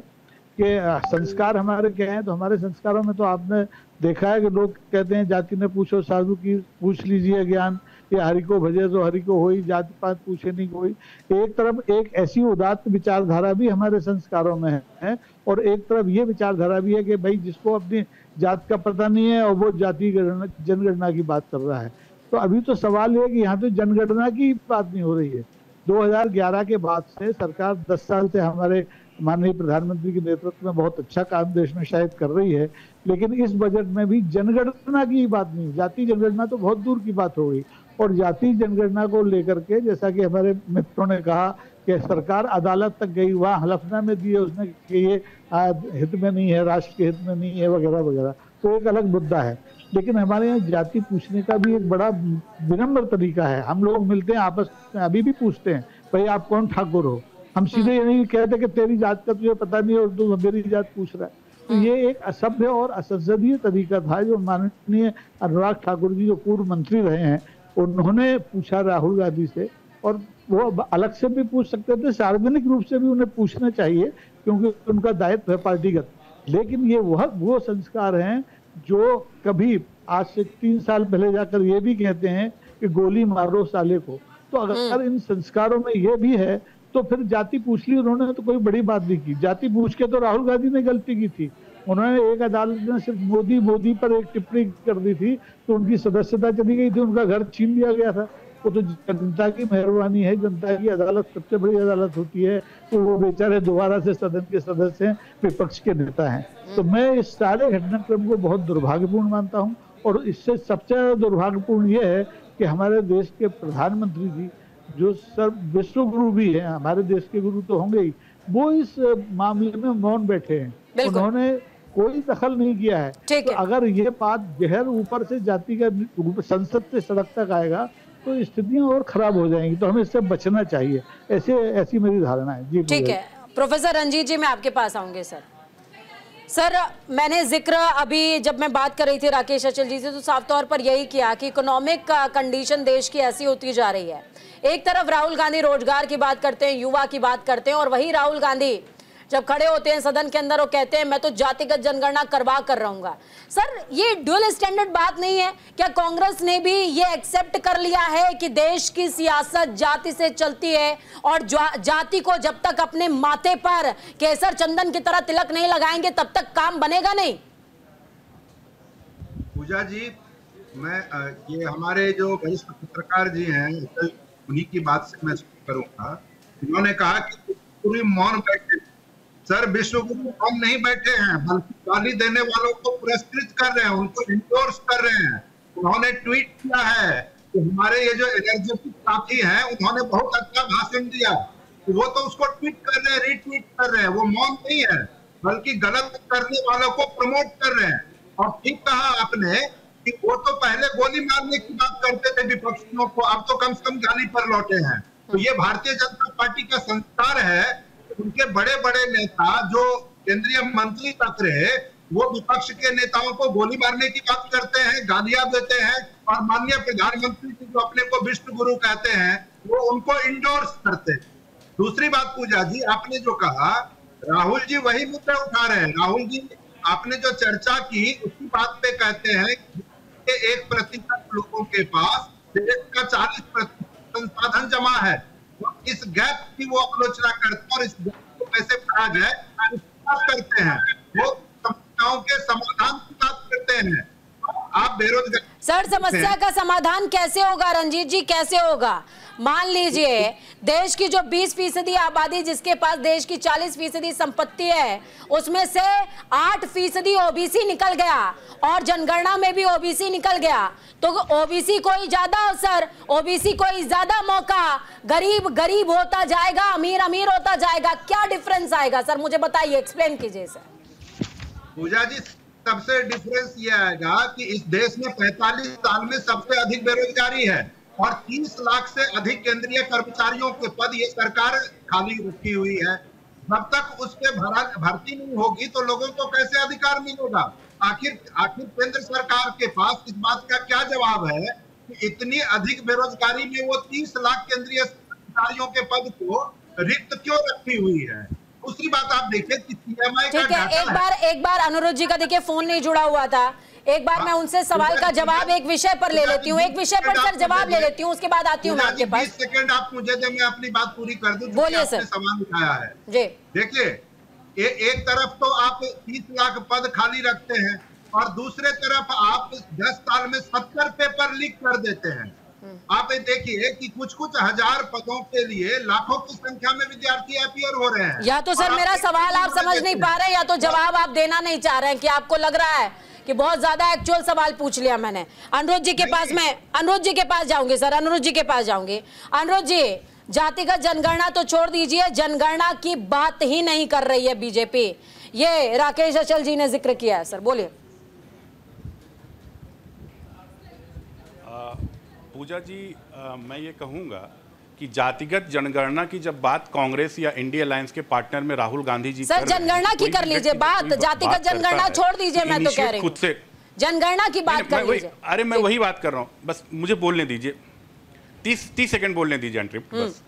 कि संस्कार हमारे क्या हैं, तो हमारे संस्कारों में तो आपने देखा है कि लोग कहते हैं जाति ने पूछो साधु की, पूछ लीजिए ज्ञान, ये हरि को भजे तो हरि को होई, जाति पात पूछे नहीं कोई। एक तरफ एक ऐसी उदात्त विचारधारा भी हमारे संस्कारों में है और एक तरफ ये विचारधारा भी है कि भाई जिसको अपनी जात का पता नहीं है और वो जाति जनगणना की बात कर रहा है। तो अभी तो सवाल है कि यहाँ तो जनगणना की बात नहीं हो रही है। 2011 के बाद से सरकार 10 साल से हमारे माननीय प्रधानमंत्री के नेतृत्व में बहुत अच्छा काम देश में शायद कर रही है, लेकिन इस बजट में भी जनगणना की बात नहीं, जाति जनगणना तो बहुत दूर की बात हो गई। और जाति जनगणना को लेकर के, जैसा कि हमारे मित्रों ने कहा कि सरकार अदालत तक गई, वहाँ हलफनामे दिए उसने कि ये हित में नहीं है, राष्ट्र के हित में नहीं है, वगैरह वगैरह, तो एक अलग मुद्दा है। लेकिन हमारे यहाँ जाति पूछने का भी एक बड़ा विनम्र तरीका है। हम लोग मिलते हैं आपस में, अभी भी पूछते हैं भाई आप कौन ठाकुर हो। हम सीधे ये नहीं कहते कि तेरी जात का तुझे पता नहीं और तू मेरी जात पूछ रहा है। तो ये एक असभ्य और असंसदीय तरीका था जो माननीय अनुराग ठाकुर जी जो पूर्व मंत्री रहे हैं उन्होंने पूछा राहुल गांधी से, और वो अलग से भी पूछ सकते थे, सार्वजनिक रूप से भी उन्हें पूछना चाहिए क्योंकि उनका दायित्व है पार्टीगत। लेकिन ये वो संस्कार हैं जो कभी आज से 3 साल पहले जाकर ये भी कहते हैं कि गोली मारो साले को। तो अगर इन संस्कारों में ये भी है तो फिर जाति पूछ ली उन्होंने तो कोई बड़ी बात नहीं की। जाति पूछ के तो राहुल गांधी ने गलती की थी। उन्होंने एक अदालत में सिर्फ मोदी पर एक टिप्पणी कर दी थी तो उनकी सदस्यता चली गई थी, उनका घर छीन लिया गया था। वो तो जनता की मेहरबानी है, जनता की अदालत सबसे बड़ी अदालत होती है। तो वो बेचारे दोबारा से सदन के सदस्य हैं, विपक्ष के नेता हैं। तो मैं इस सारे घटनाक्रम को बहुत दुर्भाग्यपूर्ण मानता हूँ। और इससे सबसे ज्यादा दुर्भाग्यपूर्ण ये है कि हमारे देश के प्रधानमंत्री जी जो सर्व विश्व गुरु भी हैं, हमारे देश के गुरु तो होंगे ही, वो इस मामले में मौन बैठे हैं। उन्होंने कोई दखल नहीं किया है। तो अगर ये बात जहर ऊपर से जाति का संसद से सड़क तक आएगा तो स्थितियां और खराब हो जाएंगी। तो हमें इससे बचना चाहिए, ऐसी मेरी धारणा है जी। ठीक है प्रोफेसर रंजीत जी, मैं आपके पास आऊंगे सर, मैंने जिक्र अभी जब मैं बात कर रही थी राकेश अचल जी से तो साफ तौर पर यही किया कि इकोनॉमिक कंडीशन देश की ऐसी होती जा रही है। एक तरफ राहुल गांधी रोजगार की बात करते हैं, युवा की बात करते हैं, और वही राहुल गांधी जब खड़े होते हैं सदन के अंदर और कहते हैं मैं तो जातिगत जनगणना करवा कर रहूंगा। सर ये ड्यूअल स्टैंडर्ड बात नहीं है क्या? कांग्रेस ने भी ये एक्सेप्ट कर लिया है कि देश की सियासत जाति से चलती है और जाति को जब तक अपने माथे पर केसर चंदन की तरह तिलक नहीं लगाएंगे तब तक काम बनेगा नहीं? पूजा जी, मैं ये हमारे जो वरिष्ठ पत्रकार जी हैं, उन्हीं की बात से मैं शुरू करूंगा। उन्होंने कहा कि पूरी मौन बैठे। सर, विश्व गुरु मौन नहीं बैठे हैं, बल्कि गाली देने वालों को पुरस्कृत कर रहे हैं, उनको इंडोर्स कर रहे हैं। उन्होंने ट्वीट किया है कि हमारे ये जो एनर्जेटिक साथी हैं, उन्होंने बहुत अच्छा भाषण दिया। वो तो उसको ट्वीट कर रहे हैं, रीट्वीट कर रहे हैं। वो मौन नहीं है, बल्कि गलत करने वालों को प्रमोट कर रहे हैं। और ठीक कहा आपने कि वो तो पहले गोली मारने की बात करते थे विपक्षियों को, अब तो कम से कम गाली पर लौटे हैं। तो ये भारतीय जनता पार्टी का संस्कार है। उनके बड़े बड़े नेता जो केंद्रीय मंत्री तक रहे, वो विपक्ष के नेताओं को गोली मारने की बात करते हैं, गालियां देते हैं, और माननीय प्रधानमंत्री जी जो अपने को विश्व गुरु कहते हैं, वो उनको इंडोर्स करते हैं। दूसरी बात पूजा जी, आपने जो कहा, राहुल जी वही मुद्दे उठा रहे हैं। राहुल जी, आपने जो चर्चा की उसकी बात पे कहते हैं कि 1% लोगों के पास देश का 40% संसाधन जमा है। इस गैप की वो आलोचना करते हैं, और इस गैप को कैसे भरा जाए करते हैं। वो समस्याओं के समाधान की बात करते हैं। आप बेरोजगार। सर, समस्या का समाधान कैसे होगा रंजीत जी, कैसे होगा? मान लीजिए देश की जो 20% आबादी, जिसके पास देश की 40% संपत्ति है, उसमें से 8% ओबीसी निकल गया, और जनगणना में भी ओबीसी निकल गया। तो ओबीसी कोई ज्यादा अवसर, ओबीसी कोई ज्यादा मौका, गरीब गरीब होता जाएगा, अमीर अमीर होता जाएगा। क्या डिफरेंस आएगा सर, मुझे बताइए, एक्सप्लेन कीजिए सर। पूजा जी, सबसे डिफरेंस ये आएगा कि इस देश में 45 साल में सबसे अधिक बेरोजगारी है, और 30 लाख से अधिक केंद्रीय कर्मचारियों के पद ये सरकार खाली रखी हुई है। जब तक उस पे भर्ती नहीं होगी तो लोगों को कैसे अधिकार मिलेगा? आखिर केंद्र सरकार के पास इस बात का क्या जवाब है कि इतनी अधिक बेरोजगारी में वो 30 लाख केंद्रीय कर्मचारियों के पद को रिक्त क्यों रखी हुई है? दूसरी बात आप देखिए कि सीएमआई का ठीक है, एक बार अनुरोध जी का देखिए फोन नहीं जुड़ा हुआ था। एक बार मैं उनसे सवाल का जवाब एक विषय पर ले लेती हूँ, एक विषय पर सर जवाब ले लेती हूँ, उसके बाद आती हूँ मैं आपके पास। 20 सेकंड आप मुझे दे, मैं अपनी बात पूरी कर दूं। बोलिए सर। सवाल उठाया है जी। देखिए, एक तरफ तो आप 30 लाख पद खाली रखते हैं, और दूसरे तरफ आप 10 साल में 70 पेपर लीक कर देते हैं। आप ये देखिए कि कुछ हजार पदों के लिए लाखों की संख्या में विद्यार्थी अपीयर हो रहे हैं। या तो सर मेरा सवाल आप समझ नहीं पा रहे, या तो जवाब आप देना नहीं चाह रहे हैं, कि आपको लग रहा है कि बहुत ज्यादा एक्चुअल सवाल पूछ लिया मैंने। अनुरोध जी के पास, मैं अनुरोध जी के पास जाऊंगी सर, अनुरोध जी के पास जाऊंगी। अनुरोध जी, जातिगत जनगणना तो छोड़ दीजिए, जनगणना की बात ही नहीं कर रही है बीजेपी, ये राकेश अचल जी ने जिक्र किया है। सर बोलिए। पूजा जी, मैं ये कहूँगा कि जातिगत जनगणना की जब बात कांग्रेस या इंडिया अलायंस के पार्टनर में राहुल गांधी जी सर जनगणना की कर लीजिए बात, जातिगत जनगणना छोड़ दीजिए। मैं तो कह रही हूँ खुद से जनगणना की बात कर लीजिए। अरे मैं वही बात कर रहा हूँ, बस मुझे बोलने दीजिए, 30 सेकंड बोलने दीजिए अनट्रिप्ट। बस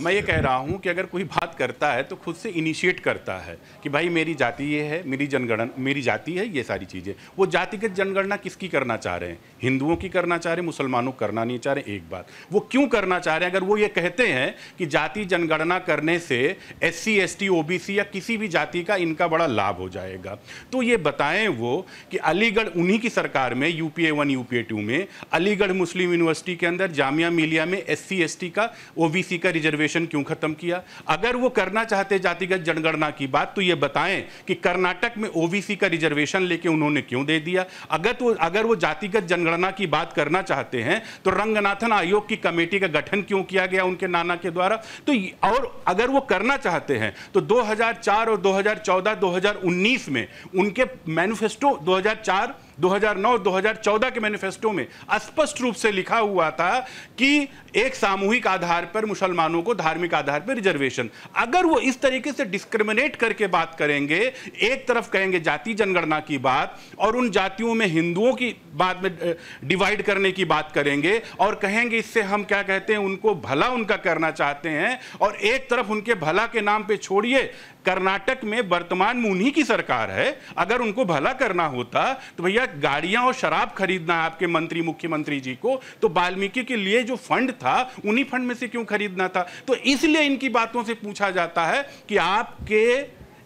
मैं ये कह रहा हूँ कि अगर कोई बात करता है तो खुद से इनिशिएट करता है कि भाई मेरी जाति ये है, मेरी जनगणना, मेरी जाति है, ये सारी चीज़ें। वो जातिगत जनगणना किसकी करना चाह रहे हैं? हिंदुओं की करना चाह रहे हैं, मुसलमानों को करना नहीं चाह रहे। एक बात, वो क्यों करना चाह रहे हैं? अगर वो ये कहते हैं कि जाति जनगणना करने से SC ST OBC या किसी भी जाति का इनका बड़ा लाभ हो जाएगा, तो ये बताएं वो कि अलीगढ़, उन्हीं की सरकार में UPA 1 UPA 2 में अलीगढ़ मुस्लिम यूनिवर्सिटी के अंदर जामिया मिलिया में SC ST का OBC का रिजर्वेशन क्यों खत्म किया? अगर वो करना चाहते जातिगत जनगणना की बात, तो ये बताएं कि कर्नाटक में OBC का रिजर्वेशन लेके उन्होंने क्यों दे दिया? अगर वो जातिगत जनगणना की बात करना चाहते हैं तो रंगनाथन आयोग की कमेटी का गठन क्यों किया गया उनके नाना के द्वारा? तो और अगर वो करना चाहते हैं तो 2004 और 2014 2019 में उनके मैनिफेस्टो 2004 2009 2014 के मैनिफेस्टो में स्पष्ट रूप से लिखा हुआ था कि एक सामूहिक आधार पर मुसलमानों को धार्मिक आधार पर रिजर्वेशन। अगर वो इस तरीके से डिस्क्रिमिनेट करके बात करेंगे, एक तरफ कहेंगे जाति जनगणना की बात और उन जातियों में हिंदुओं की बात में डिवाइड करने की बात करेंगे और कहेंगे इससे हम क्या कहते हैं, उनको भला उनका करना चाहते हैं, और एक तरफ उनके भला के नाम पे छोड़िए, कर्नाटक में वर्तमान में उन्हीं की सरकार है, अगर उनको भला करना होता तो भैया गाड़ियां और शराब खरीदना है आपके मंत्री मुख्यमंत्री जी को, तो वाल्मीकि के लिए जो फंड था उन्हीं फंड में से क्यों खरीदना था? तो इसलिए इनकी बातों से पूछा जाता है कि आपके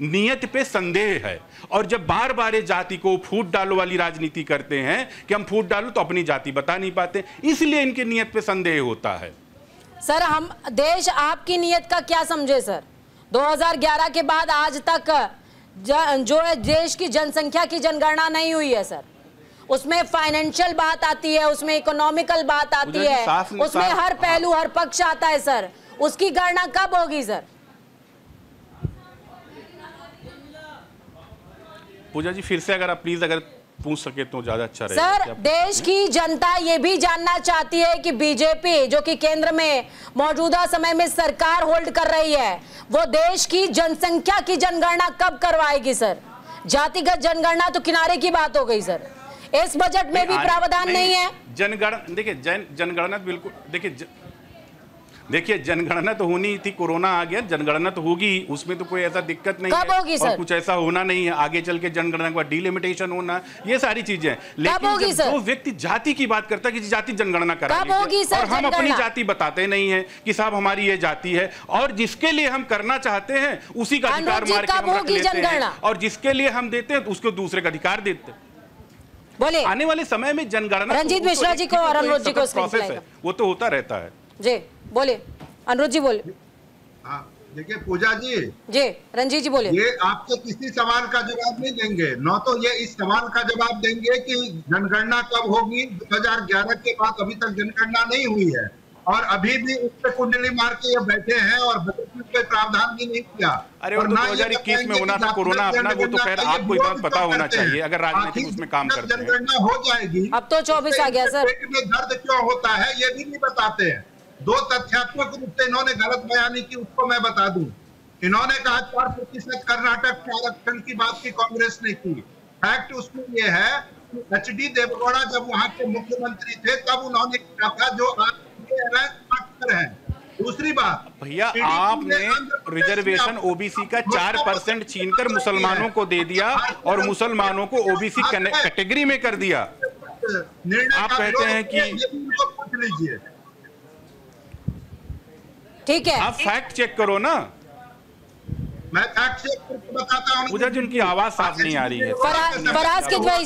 नियत पे संदेह है। और जब बार बार ये जाति को फूट डालो वाली राजनीति करते हैं कि हम फूट डालो तो अपनी जाति बता नहीं पाते, इसलिए इनकी नियत पे संदेह होता है। सर हम देश आपकी नियत का क्या समझे सर? 2011 के बाद आज तक जो है देश की जनसंख्या की जनगणना नहीं हुई है सर। उसमें फाइनेंशियल बात आती है, उसमें इकोनॉमिकल बात आती है, उसमें हर पहलू हर पक्ष आता है सर। उसकी गणना कब होगी सर? पूजा जी फिर से अगर आप प्लीज अगर पूछ सके तो ज्यादा अच्छा रहेगा। सर देश की जनता ये भी जानना चाहती है कि बीजेपी जो कि केंद्र में मौजूदा समय में सरकार होल्ड कर रही है, वो देश की जनसंख्या की जनगणना कब करवाएगी सर? जातिगत जनगणना तो किनारे की बात हो गई सर, इस बजट में भी प्रावधान नहीं है। जनगणना देखिए जनगणना बिल्कुल देखिए जनगणना तो होनी थी, कोरोना आ गया, जनगणना तो होगी, उसमें तो कोई ऐसा दिक्कत नहीं कब है होगी और सर? कुछ ऐसा होना नहीं है आगे चल के जनगणना के बाद डिलिमिटेशन होना, ये सारी चीजें हैं। लेकिन जब वो व्यक्ति जाति की बात करता है कि जाति जनगणना करा लीजिए और हम अपनी जाति बताते नहीं है कि साहब हमारी ये जाति है, और जिसके लिए हम करना चाहते हैं उसी का अधिकार मार के हम रख लेते हैं, और जिसके लिए हम देते हैं उसको दूसरे का अधिकार देते हैं। बोले आने वाले समय में जनगणना रंजीत मिश्रा जी को और अनुरोध जी को प्रोसेस है, वो तो होता रहता है। जी बोले अनुरोध जी बोले। हाँ देखिए पूजा जी रंजीत जी बोले। ये आपके किसी सवाल का जवाब नहीं देंगे, न तो ये इस सवाल का जवाब देंगे कि जनगणना कब होगी। 2011 के बाद अभी तक जनगणना नहीं हुई है और अभी भी उस पर कुंडली मार के ये बैठे हैं और बजट में कोई प्रावधान भी नहीं किया। अरे वो तो 2021 में होना था कोरोना अपना, वो तो खैर आपको ये बात पता होना चाहिए अगर राजनीतिक उसमें काम करते हैं। जनगणना हो जाएगी, अब तो 24 आ गया सर। पेट में दर्द क्यों होता है ये भी नहीं बताते हैं। 2 तथ्यात्मक रूप से इन्होंने गलत बयानी की, उसको मैं बता दूं। इन्होंने कहा 4% कर्नाटक के आरक्षण की बात की कांग्रेस ने की। फैक्ट उसमें ये है कि HD देवेगौड़ा जब वहां के मुख्यमंत्री थे तब उन्होंने कहा था जो आज है। दूसरी बात भैया, आपने रिजर्वेशन ओबीसी का 4% छीनकर मुसलमानों को दे दिया और मुसलमानों को ओबीसी कैटेगरी में कर दिया। आप कहते हैं कि पूछ लीजिए, ठीक है, आप फैक्ट चेक करो ना। मैं फैक्ट चेक करके बताता हूं। मुझे जिनकी आवाज साफ नहीं आ रही है। फराज किदवई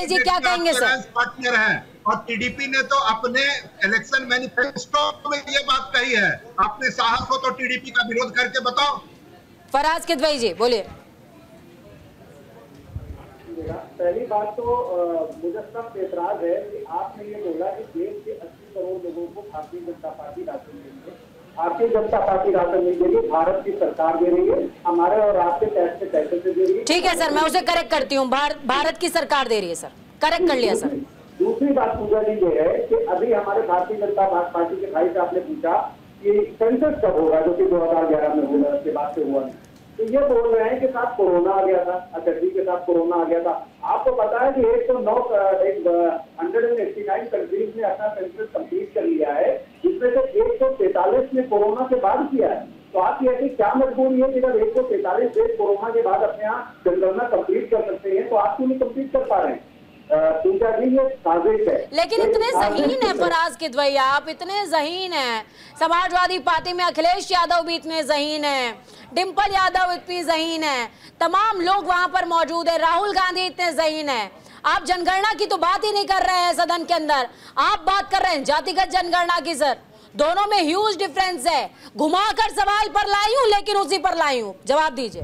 जी क्या कहेंगे सर? पार्टनर है और टीडीपी ने तो अपने इलेक्शन मैनिफेस्टो में ये बात कही है। आपने साहस हो तो टीडीपी का विरोध करके बताओ। फराज किदवई जी बोलिए। पहली बात तो मुझे सब एतराज है कि आपने ये बोला कि देश के 80 करोड़ लोगों को भारतीय जनता पार्टी राशन देगी। भारतीय जनता पार्टी राशन नहीं दे रही, भारत की सरकार दे रही है, हमारे और आपके टैक्स के पैसे से दे रही है। ठीक है सर, मैं उसे करेक्ट करती हूँ, भारत की सरकार दे रही है सर, करेक्ट कर लिया सर। दूसरी बात पूजा जी ये है कि अभी हमारे भारतीय जनता पार्टी के भाई से आपने पूछा कि सेंसस कब होगा, जो कि 2011 में हुआ, उसके बाद से हुआ नहीं। तो ये बोल रहे हैं कि साथ कोरोना आ गया था, अटली के साथ कोरोना आ गया था। आपको पता है कि 189 कंट्रीज ने अपना सेंसस कंप्लीट कर लिया है, जिसमें से 143 ने कोरोना के बाद किया है। तो आपकी ऐसी क्या मजबूरी है कि जब 143 देश कोरोना के बाद अपने यहाँ जनगणना कंप्लीट कर सकते हैं तो आप क्यों नहीं कंप्लीट कर पा रहे हैं? पूजा जी ये साजिश है। लेकिन इतने ज़हीन है फराज किदवई, आप इतने ज़हीन हैं। समाजवादी पार्टी में अखिलेश यादव भी इतने ज़हीन हैं, डिम्पल यादव इतनी ज़हीन है, तमाम लोग वहां पर मौजूद है, राहुल गांधी इतने ज़हीन है। आप जनगणना की तो बात ही नहीं कर रहे हैं सदन के अंदर, आप बात कर रहे हैं जातिगत जनगणना की। सर दोनों में ह्यूज डिफरेंस है। घुमाकर सवाल पर लाई हूं लेकिन उसी पर लाई हूं, जवाब दीजिए।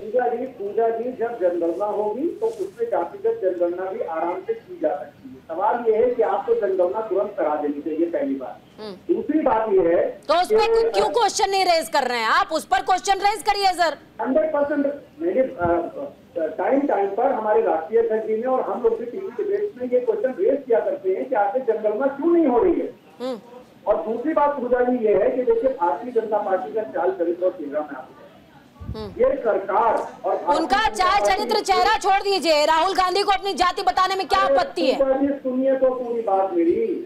पूजा जी जब जनगणना होगी तो उसमें जातिगत जनगणना भी आराम से की जा सकती है। सवाल ये है कि आपको जनगणना तुरंत करा देनी चाहिए, पहली बात। दूसरी बात ये है तो उस पर क्यों क्वेश्चन नहीं रेज कर रहे हैं आप? उस पर क्वेश्चन रेज करिए सर। 100% मेरे टाइम पर हमारे राष्ट्रीय अध्यक्ष जी ने और हम लोग भी टीवी डिबेट्स में ये क्वेश्चन रेज किया करते हैं कि आखिर जनगणना क्यों नहीं हो रही है। और दूसरी बात पूजा जी ये है कि देखिए भारतीय जनता पार्टी का चाल चरित्र और चेहरा में आपको ये सरकार और उनका चाल चरित्र चेहरा छोड़ दीजिए, राहुल गांधी को अपनी जाति बताने में क्या आपत्ति है? सुनिए तो पूरी बात मेरी।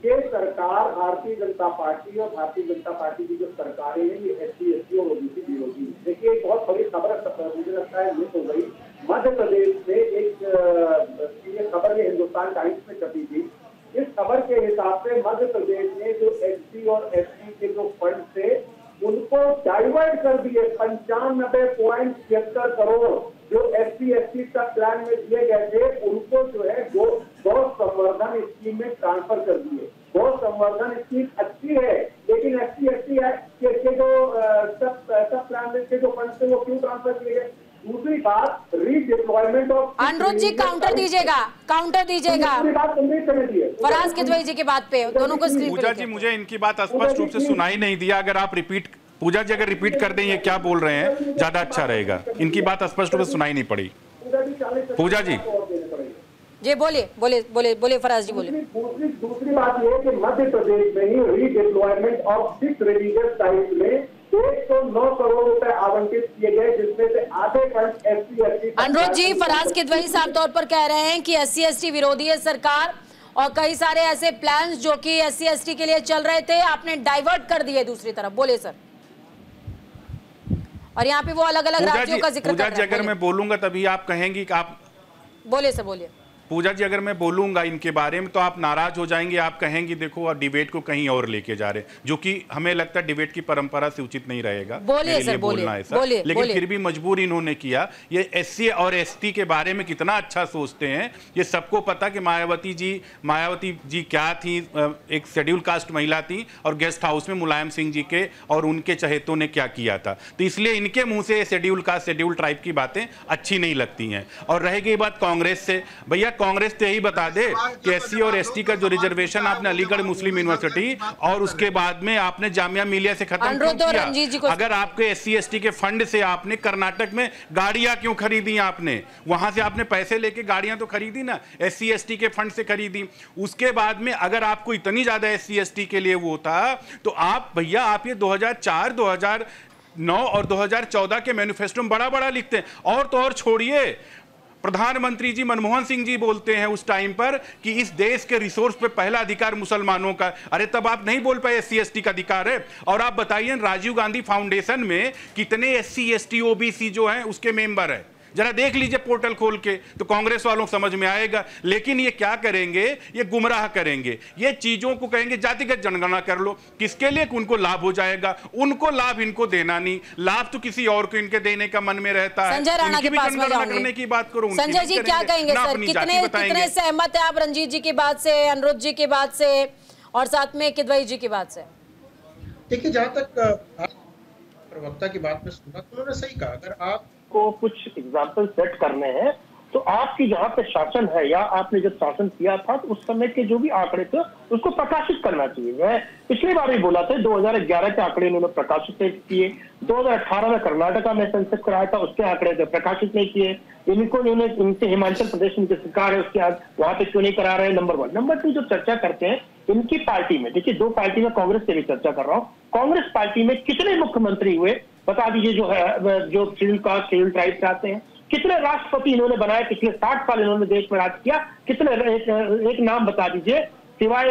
ये सरकार भारतीय जनता पार्टी और भारतीय जनता पार्टी की जो सरकारें हैं ये SC, ST और OBC विरोधी। देखिए एक बहुत बड़ी खबर मुझे लगता है मिस हो गई। मध्य प्रदेश में एक खबर हिंदुस्तान टाइम्स में छपी थी। इस खबर के हिसाब से मध्य प्रदेश में जो SC और ST के जो फंड थे उनको डाइवर्ट कर दिए, फंड 95.76 करोड़ जो SC/ST सब प्लान में दिए गए थे, उनको जो है गौ संवर्धन स्कीम में ट्रांसफर कर दिए। गौ संवर्धन स्कीम अच्छी है, लेकिन SC/ST के जो सब प्लान में के जो फंड थे वो क्यों ट्रांसफर किए गए? दूसरी बात, रीडिप्लॉयमेंट ऑफ अनुरोध जी काउंटर दीजिएगा फराज किदवई जी की बात पे, दोनों को स्क्रीन पे पूजा जी मुझे इनकी बात स्पष्ट रूप से सुनाई नहीं दिया। अगर आप रिपीट, पूजा जी अगर रिपीट कर दें ये क्या बोल रहे हैं ज्यादा अच्छा रहेगा। इनकी बात स्पष्ट रूप से सुनाई नहीं पड़ी। पूजा जी बोलिए फराज जी बोलिए। दूसरी बात ये है कि मध्य प्रदेश में ही रीडिप्लॉयमेंट ऑफ 6 रिलीजियस साइट्स में 109 करोड़ रुपए आवंटित किए गए, जिसमें से आधे फंड SC/ST। अनुरोध जी, फराज किदवई साफ तौर पर कह रहे हैं कि SC/ST विरोधी है सरकार और कई सारे ऐसे प्लान्स जो कि SC/ST के लिए चल रहे थे आपने डाइवर्ट कर दिए दूसरी तरफ। बोले सर। और यहाँ पे वो अलग अलग राज्यों का जिक्र कर रहे हैं। अगर मैं बोलूंगा तभी आप कहेंगी कि आप बोले सर बोलिए। पूजा जी अगर मैं बोलूंगा इनके बारे में तो आप नाराज हो जाएंगे, आप कहेंगे देखो और डिबेट को कहीं और लेके जा रहे, जो कि हमें लगता है डिबेट की परंपरा से उचित नहीं रहेगा। बोलिए सर, बोलिए। लेकिन फिर भी मजबूर इन्होंने किया। ये SC और ST के बारे में कितना अच्छा सोचते हैं ये सबको पता कि मायावती जी क्या थी, एक शेड्यूल कास्ट महिला थी और गेस्ट हाउस में मुलायम सिंह जी के और उनके चहेतों ने क्या किया था। तो इसलिए इनके मुंह से शेड्यूल कास्ट शेड्यूल ट्राइब की बातें अच्छी नहीं लगती हैं। और रहेगी बात कांग्रेस से, भैया कांग्रेस तो यही बता दे कि SC और ST का जो रिजर्वेशन आपने अलीगढ़ मुस्लिम यूनिवर्सिटी और उसके बाद में आपने जामिया मिलिया से खत्म क्यों किया? अगर आपके SC/ST के फंड से आपने कर्नाटक में गाड़ियां क्यों खरीदी? आपने वहां से आपने पैसे लेके गाड़ियां तो खरीदी ना, SC/ST के फंड से खरीदी। उसके बाद में अगर आपको इतनी ज्यादा SC/ST के लिए वो था तो आप भैया आप ये 2004, 2009 और 2014 के मैनिफेस्टो में बड़ा बड़ा लिखते हैं। और तो और छोड़िए, प्रधानमंत्री जी मनमोहन सिंह जी बोलते हैं उस टाइम पर कि इस देश के रिसोर्स पे पहला अधिकार मुसलमानों का। अरे तब आप नहीं बोल पाए SC/ST का अधिकार है। और आप बताइए राजीव गांधी फाउंडेशन में कितने SC/ST OBC जो हैं उसके मेंबर है, जरा देख लीजिए पोर्टल खोल के, तो कांग्रेस वालों को समझ में आएगा। लेकिन ये क्या करेंगे, ये गुमराह करेंगे, ये चीजों को कहेंगे जातिगत जनगणना कर लो। किसके लिए? उनको लाभ हो जाएगा, उनको लाभ इनको देना नहीं, लाभ तो किसी और को इनके देने का मन में रहता है। संजय राणा के पास में करने की बात करूं, संजय जी क्या कहेंगे सर? कितने सहमत है आप रंजीत जी की बात से, अनुरोध जी की बात से और साथ में किदवई जी की बात से? देखिए, जहां तक प्रवक्ता की बात में सुना तो उन्होंने सही कहा। अगर आप को कुछ एग्जाम्पल सेट करने हैं तो आपकी जहां पे शासन है या आपने जब शासन किया था तो उस समय के जो भी आंकड़े थे उसको प्रकाशित करना चाहिए। मैं पिछली बार भी बोला था 2011 के आंकड़े इन्होंने प्रकाशित किए, 2018 में कर्नाटका में सेंसस कराया था उसके आंकड़े प्रकाशित नहीं किए। इनसे हिमाचल प्रदेश में जो सरकार है उसके आज वहां पे क्यों नहीं करा रहे? नंबर 1। नंबर 2, जो चर्चा करते हैं इनकी पार्टी में, देखिए 2 पार्टी में कांग्रेस से भी चर्चा कर रहा हूँ, कांग्रेस पार्टी में कितने मुख्यमंत्री हुए बता दीजिए जो है, जो शेड्यूल कास्ट शेड्यूल ट्राइब से आते हैं? कितने राष्ट्रपति इन्होंने बनाए? पिछले 60 साल इन्होंने देश में राज किया, कितने? एक नाम बता दीजिए, सिवाय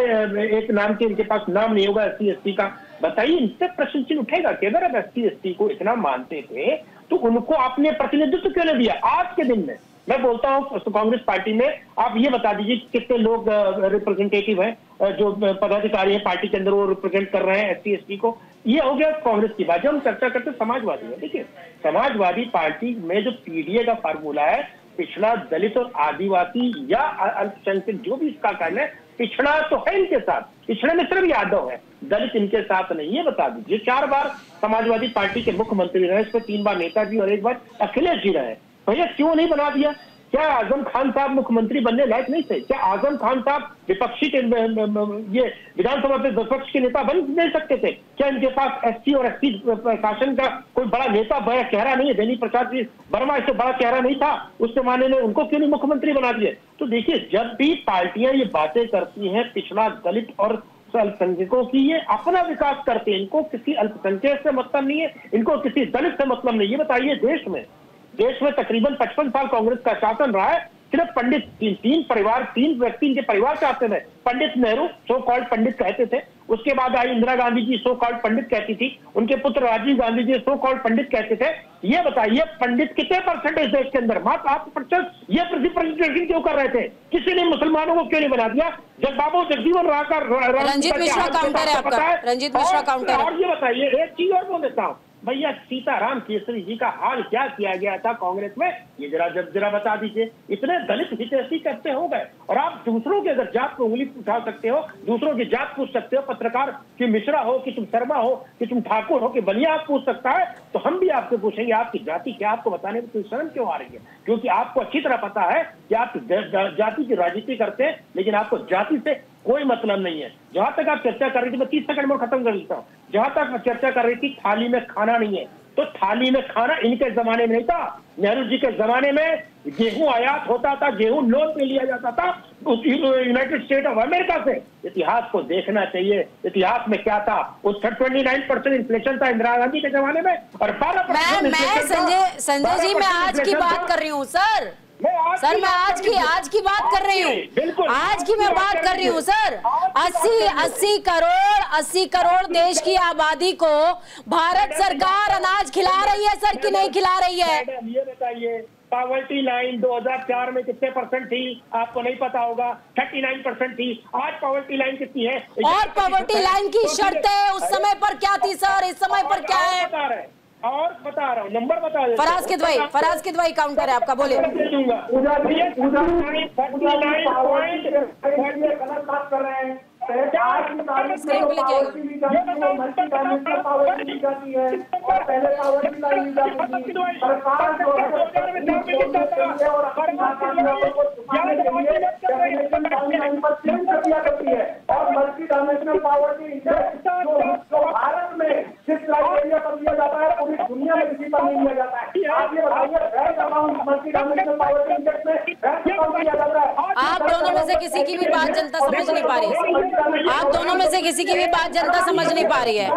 एक नाम के इनके पास नाम नहीं होगा SC/ST का। बताइए, इनसे प्रश्न चिन्ह उठेगा कि अगर आप SC/ST को इतना मानते थे तो उनको आपने प्रतिनिधित्व क्यों नहीं दिया? आज के दिन में मैं बोलता हूं तो कांग्रेस पार्टी में आप ये बता दीजिए कितने लोग रिप्रेजेंटेटिव हैं, जो पदाधिकारी हैं पार्टी के अंदर, वो रिप्रेजेंट कर रहे हैं SC/ST को। ये हो गया कांग्रेस की बात। जब हम चर्चा करते हैं समाजवादी में, देखिए समाजवादी पार्टी में जो PDA का फार्मूला है, पिछड़ा, दलित और आदिवासी या अल्पसंख्यक जो भी इसका कारण है, पिछड़ा तो है इनके साथ, पिछड़े में सिर्फ यादव है, दलित इनके साथ नहीं है। बता दीजिए 4 बार समाजवादी पार्टी के मुख्यमंत्री रहे, इसमें 3 बार नेताजी और 1 बार अखिलेश जी रहे। भैया क्यों नहीं बना दिया? क्या आजम खान साहब मुख्यमंत्री बनने लायक नहीं थे? क्या आजम खान साहब विपक्षी के ये विधानसभा में विपक्ष के नेता बन नहीं सकते थे? क्या इनके पास SC और ST शासन का कोई बड़ा नेता बड़ा चेहरा नहीं है? बेनी प्रसाद जी वर्मा इससे बड़ा चेहरा नहीं था उस जमाने में, उनको क्यों नहीं मुख्यमंत्री बना दिए? तो देखिए, जब भी पार्टियां ये बातें करती हैं पिछड़ा, दलित और अल्पसंख्यकों की, ये अपना विकास करते हैं, इनको किसी अल्पसंख्यक से मतलब नहीं है, इनको किसी दलित से मतलब नहीं। ये बताइए, देश में तकरीबन 55 साल कांग्रेस का शासन रहा है, सिर्फ पंडित 3 व्यक्ति इनके परिवार से आते थे। पंडित नेहरू सो कॉल्ड पंडित कहते थे, उसके बाद आई इंदिरा गांधी जी सो कॉल्ड पंडित कहती थी, उनके पुत्र राजीव गांधी जी सो कॉल्ड पंडित कहते थे। ये बताइए पंडित कितने परसेंटेज देश के अंदर? मात्र 8%। ये रिप्रेजेंटेशन क्यों कर रहे थे? किसी ने मुसलमानों को क्यों नहीं बना दिया? जब बाबू जगजीवन राम रंजीत मिश्रा काउंटर है आपका, रंजीत मिश्रा काउंटर। और ये बताइए, एक चीज और बोल देता हूँ, भैया सीताराम केसरी जी का हाल क्या किया गया था कांग्रेस में, ये जरा बता दीजिए। इतने दलित हितैषी कैसे हो गए? और आप दूसरों की अगर जात को उंगली उठा सकते हो, दूसरों की जात पूछ सकते हो, पत्रकार कि मिश्रा हो कि तुम शर्मा हो कि तुम ठाकुर हो कि बलिया आप पूछ सकता है, तो हम भी आपसे पूछेंगे आपकी जाति क्या, आपको बताने में कोई शर्म क्यों आ रही है? क्योंकि आपको अच्छी तरह पता है कि आप जाति की राजनीति करते हैं, लेकिन आपको जाति से कोई मतलब नहीं है। जहां तक आप चर्चा कर रही थी, मैं 30 सेकंड में खत्म कर देता हूँ, जहां तक मैं चर्चा कर रही थी थाली में खाना नहीं है, तो थाली में खाना इनके जमाने में नहीं था। नेहरू जी के जमाने में गेहूं आयात होता था, गेहूं लोन पे लिया जाता था यूनाइटेड स्टेट ऑफ अमेरिका से। इतिहास को देखना चाहिए, इतिहास में क्या था। उस 29% इन्फ्लेशन था इंदिरा गांधी के जमाने में, और 12% संजय जी मैं आज की बात कर रही हूँ सर, मैं आज की बात कर रही हूँ, आज की मैं बात कर रही हूँ सर। 80 करोड़ देश की आबादी को भारत सरकार अनाज खिला रही है सर कि नहीं खिला रही है? ये बताइए, पॉवर्टी लाइन 2004 में कितने % थी? आपको नहीं पता होगा, 39% थी। आज पॉवर्टी लाइन कितनी है? और पॉवर्टी लाइन की शर्तें उस समय पर क्या थी सर, इस समय पर क्या है? और बता रहा हूँ, नंबर बता दे। फराज किदवाई काउंटर है आपका, बोलिए। गलत बात कर रहे हैं। आज की तारीख में पावर्टी ली जाती है और पहले पावर्टी लाई जाती थी। सरकार जो करती है और मल्टी डायमेंशनल पावर्टी इंडेक्स जो भारत में जिस क्राइटेरिया पर दिया जाता है पूरी दुनिया में किसी पर नहीं दिया जाता है। आप ये बताइए, bank account multi dimensional poverty index में बैंक अकाउंट दिया जाता है। आप दोनों में से किसी की भी बात जनता समझ नहीं पा रही है, आप दोनों में से किसी की भी बात जनता समझ नहीं पा रही है।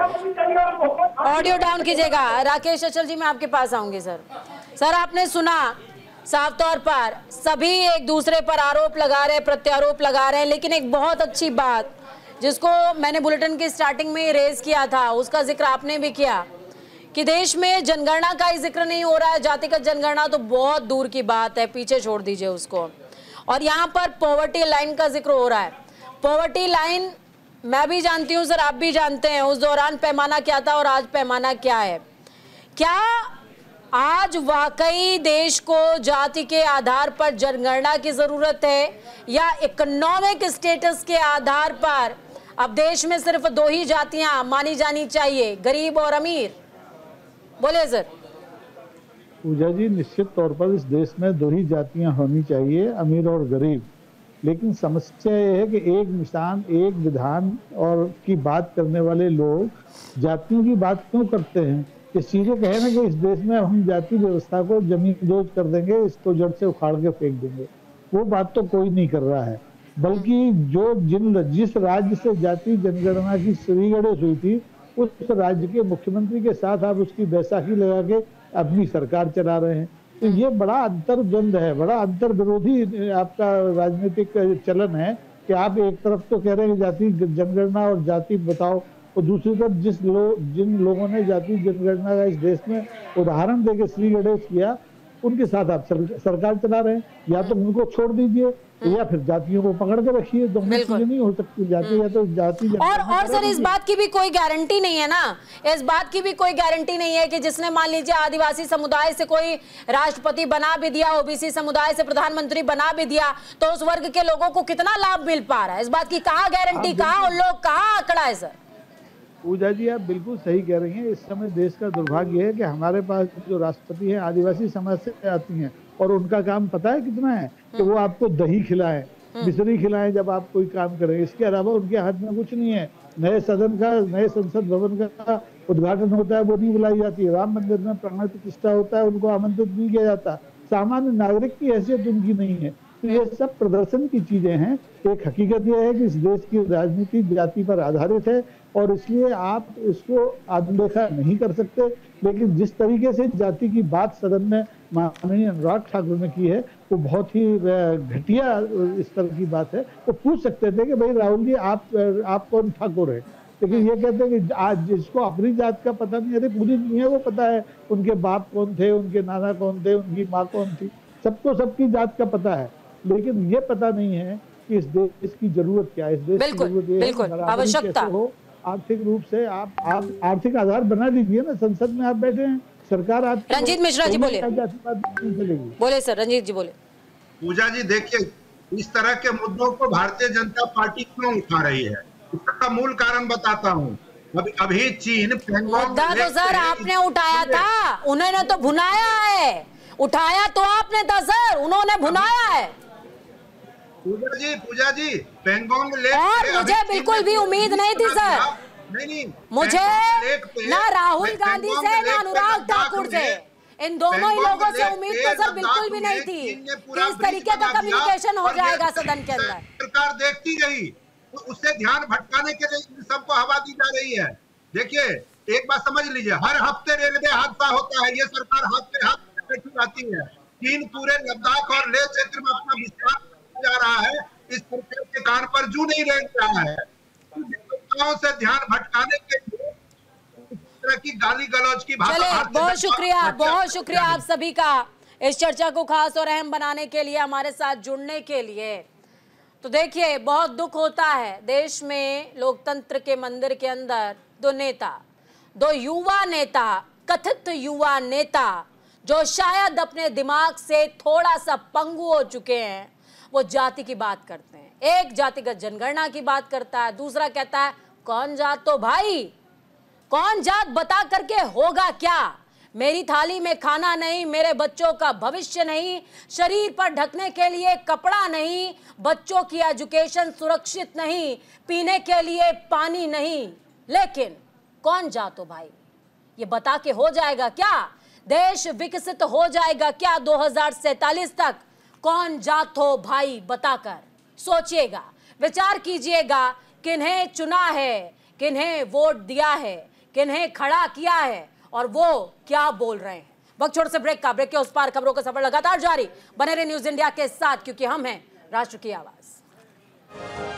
ऑडियो डाउन कीजिएगा। राकेश अचल जी, मैं आपके पास आऊंगी सर। आपने सुना साफ तौर पर सभी एक दूसरे पर आरोप लगा रहे हैं, प्रत्यारोप लगा रहे हैं, लेकिन एक बहुत अच्छी बात जिसको मैंने बुलेटिन की स्टार्टिंग में रेज किया था, उसका जिक्र आपने भी किया कि देश में जनगणना का ही जिक्र नहीं हो रहा है। जातिगत जनगणना तो बहुत दूर की बात है, पीछे छोड़ दीजिए उसको। और यहाँ पर पॉवर्टी लाइन का जिक्र हो रहा है। पॉवर्टी लाइन मैं भी जानती हूँ सर, आप भी जानते हैं उस दौरान पैमाना क्या था और आज पैमाना क्या है। क्या आज वाकई देश को जाति के आधार पर जनगणना की जरूरत है या इकोनॉमिक स्टेटस के आधार पर अब देश में सिर्फ 2 ही जातियां मानी जानी चाहिए, गरीब और अमीर? बोले सर। पूजा जी, निश्चित तौर पर इस देश में 2 ही जातियां होनी चाहिए, अमीर और गरीब। लेकिन समस्या यह है कि एक निशान, एक विधान और की बात करने वाले लोग जातियों की बात क्यों करते हैं? ये चीजें कहे ना कि इस देश में हम जाति व्यवस्था को जमींदोज कर देंगे, इसको जड़ से उखाड़ के फेंक देंगे, वो बात तो कोई नहीं कर रहा है। बल्कि जिस राज्य से जाति जनगणना की श्री गणेश हुई थी, उस राज्य के मुख्यमंत्री के साथ आप उसकी बैसाखी लगा के अपनी सरकार चला रहे हैं। तो ये बड़ा अंतर्द्वंद है, बड़ा अंतर विरोधी आपका राजनीतिक चलन है कि आप एक तरफ तो कह रहे हैं जाति जनगणना और जाति बताओ, और दूसरी तरफ जिन लोगों ने जाति जनगणना का इस देश में उदाहरण देके श्री गणेश किया, उनके साथ आप सरकार चला रहे हैं। या तो उनको छोड़ दीजिए या फिर जातियों को पकड़ के रखिए, दोनों चीजें नहीं हो सकती। जाति या तो जाति और सर इस बात की भी कोई गारंटी नहीं है ना, इस बात की भी कोई गारंटी नहीं है कि जिसने मान लीजिए आदिवासी समुदाय से कोई राष्ट्रपति बना भी दिया, ओबीसी समुदाय से प्रधानमंत्री बना भी दिया, तो उस वर्ग के लोगों को कितना लाभ मिल पा रहा है? इस बात की कहाँ गारंटी, कहाँ उन लोग, कहाँ आंकड़ा है सर? पूजा जी, आप बिल्कुल सही कह रही हैं। इस समय देश का दुर्भाग्य है कि हमारे पास जो राष्ट्रपति हैं आदिवासी समाज से आती हैं, और उनका काम पता है कितना है कि वो आपको दही खिलाएं, मिश्री खिलाएं जब आप कोई काम करें। इसके अलावा उनके हाथ में कुछ नहीं है। नए संसद भवन का उद्घाटन होता है, वो नहीं बुलाई जाती है। राम मंदिर में प्राण प्रतिष्ठा होता है, उनको आमंत्रित नहीं किया जाता। सामान्य नागरिक की हैसियत उनकी नहीं है। तो ये सब प्रदर्शन की चीजें हैं। एक हकीकत यह है कि इस देश की राजनीति जाति पर आधारित है और इसलिए आप इसको अनदेखा नहीं कर सकते। लेकिन जिस तरीके से जाति की बात सदन में माननीय अनुराग ठाकुर ने की है, वो बहुत ही घटिया इस तरह की बात है। वो पूछ सकते थे कि भाई राहुल जी आप कौन ठाकुर है, लेकिन ये कहते हैं कि आज जिसको अपनी जात का पता नहीं, अरे पूरी दुनिया को पता है उनके बाप कौन थे, उनके नाना कौन थे, उनकी माँ कौन थी, सबको सबकी जात का पता है। लेकिन ये पता नहीं है कि इस देश की जरूरत क्या है। इस देश की जरूरत ये है आवश्यकता हो, आर्थिक रूप से आप आर्थिक आधार बना दीजिए ना। संसद में आप बैठे हैं, सरकार आप रंजीत मिश्रा जी बोले, चलेगी। बोले सर, रंजीत जी बोले। पूजा जी देखिए, इस तरह के मुद्दों को भारतीय जनता पार्टी क्यों उठा रही है, इसका मूल कारण बताता हूँ। अभी चीन मुद्दा तो सर आपने उठाया था, उन्होंने तो भुनाया है। उठाया तो आपने था सर, उन्होंने भुनाया है। पूजा जी पेंगोंग लेक, और मुझे बिल्कुल भी उम्मीद नहीं थी सर, नहीं मुझे ना राहुल गांधी से ना अनुराग ठाकुर से, इन दोनों ही लोगों से उम्मीद तो सर बिल्कुल भी नहीं थी कि इस तरीके का कम्युनिकेशन हो जाएगा सदन के अंदर। सरकार देखती रही, तो उससे ध्यान भटकाने के लिए सबको हवा दी जा रही है। देखिए एक बात समझ लीजिए, हर हफ्ते रेलवे हादसा होता है, ये सरकार हाथ पे हाथ बैठी रहती है। चीन पूरे लद्दाख और लेह क्षेत्र में अपना विस्तार जा रहा है, इस सरकार के कान पर जू नहीं रह रहा है। से ध्यान भटकाने के लिए इस तरह की गाली गलौज की भाषा। बहुत शुक्रिया आप सभी का इस चर्चा को खास और अहम बनाने के लिए, हमारे साथ जुड़ने के लिए। तो देखिए बहुत दुख होता है, देश में लोकतंत्र के मंदिर के अंदर दो युवा नेता, कथित युवा नेता जो शायद अपने दिमाग से थोड़ा सा पंगु हो चुके हैं, वो जाति की बात करते हैं। एक जातिगत जनगणना की बात करता है, दूसरा कहता है कौन जात तो भाई, कौन जात बता करके होगा क्या, मेरी थाली में खाना नहीं, मेरे बच्चों का भविष्य नहीं, शरीर पर ढकने के लिए कपड़ा नहीं, बच्चों की एजुकेशन सुरक्षित नहीं, पीने के लिए पानी नहीं, लेकिन कौन जातो भाई, ये बता के हो जाएगा क्या, देश विकसित हो जाएगा क्या 2047 तक, कौन जातो भाई बताकर। सोचिएगा, विचार कीजिएगा, किन्हें चुना है, किन्हें वोट दिया है, किन्हें खड़ा किया है और वो क्या बोल रहे हैं। वक्त छोड़ से ब्रेक का, ब्रेक के उस पार खबरों का सफर लगातार जारी। बने रहे न्यूज इंडिया के साथ, क्योंकि हम हैं राष्ट्र की आवाज।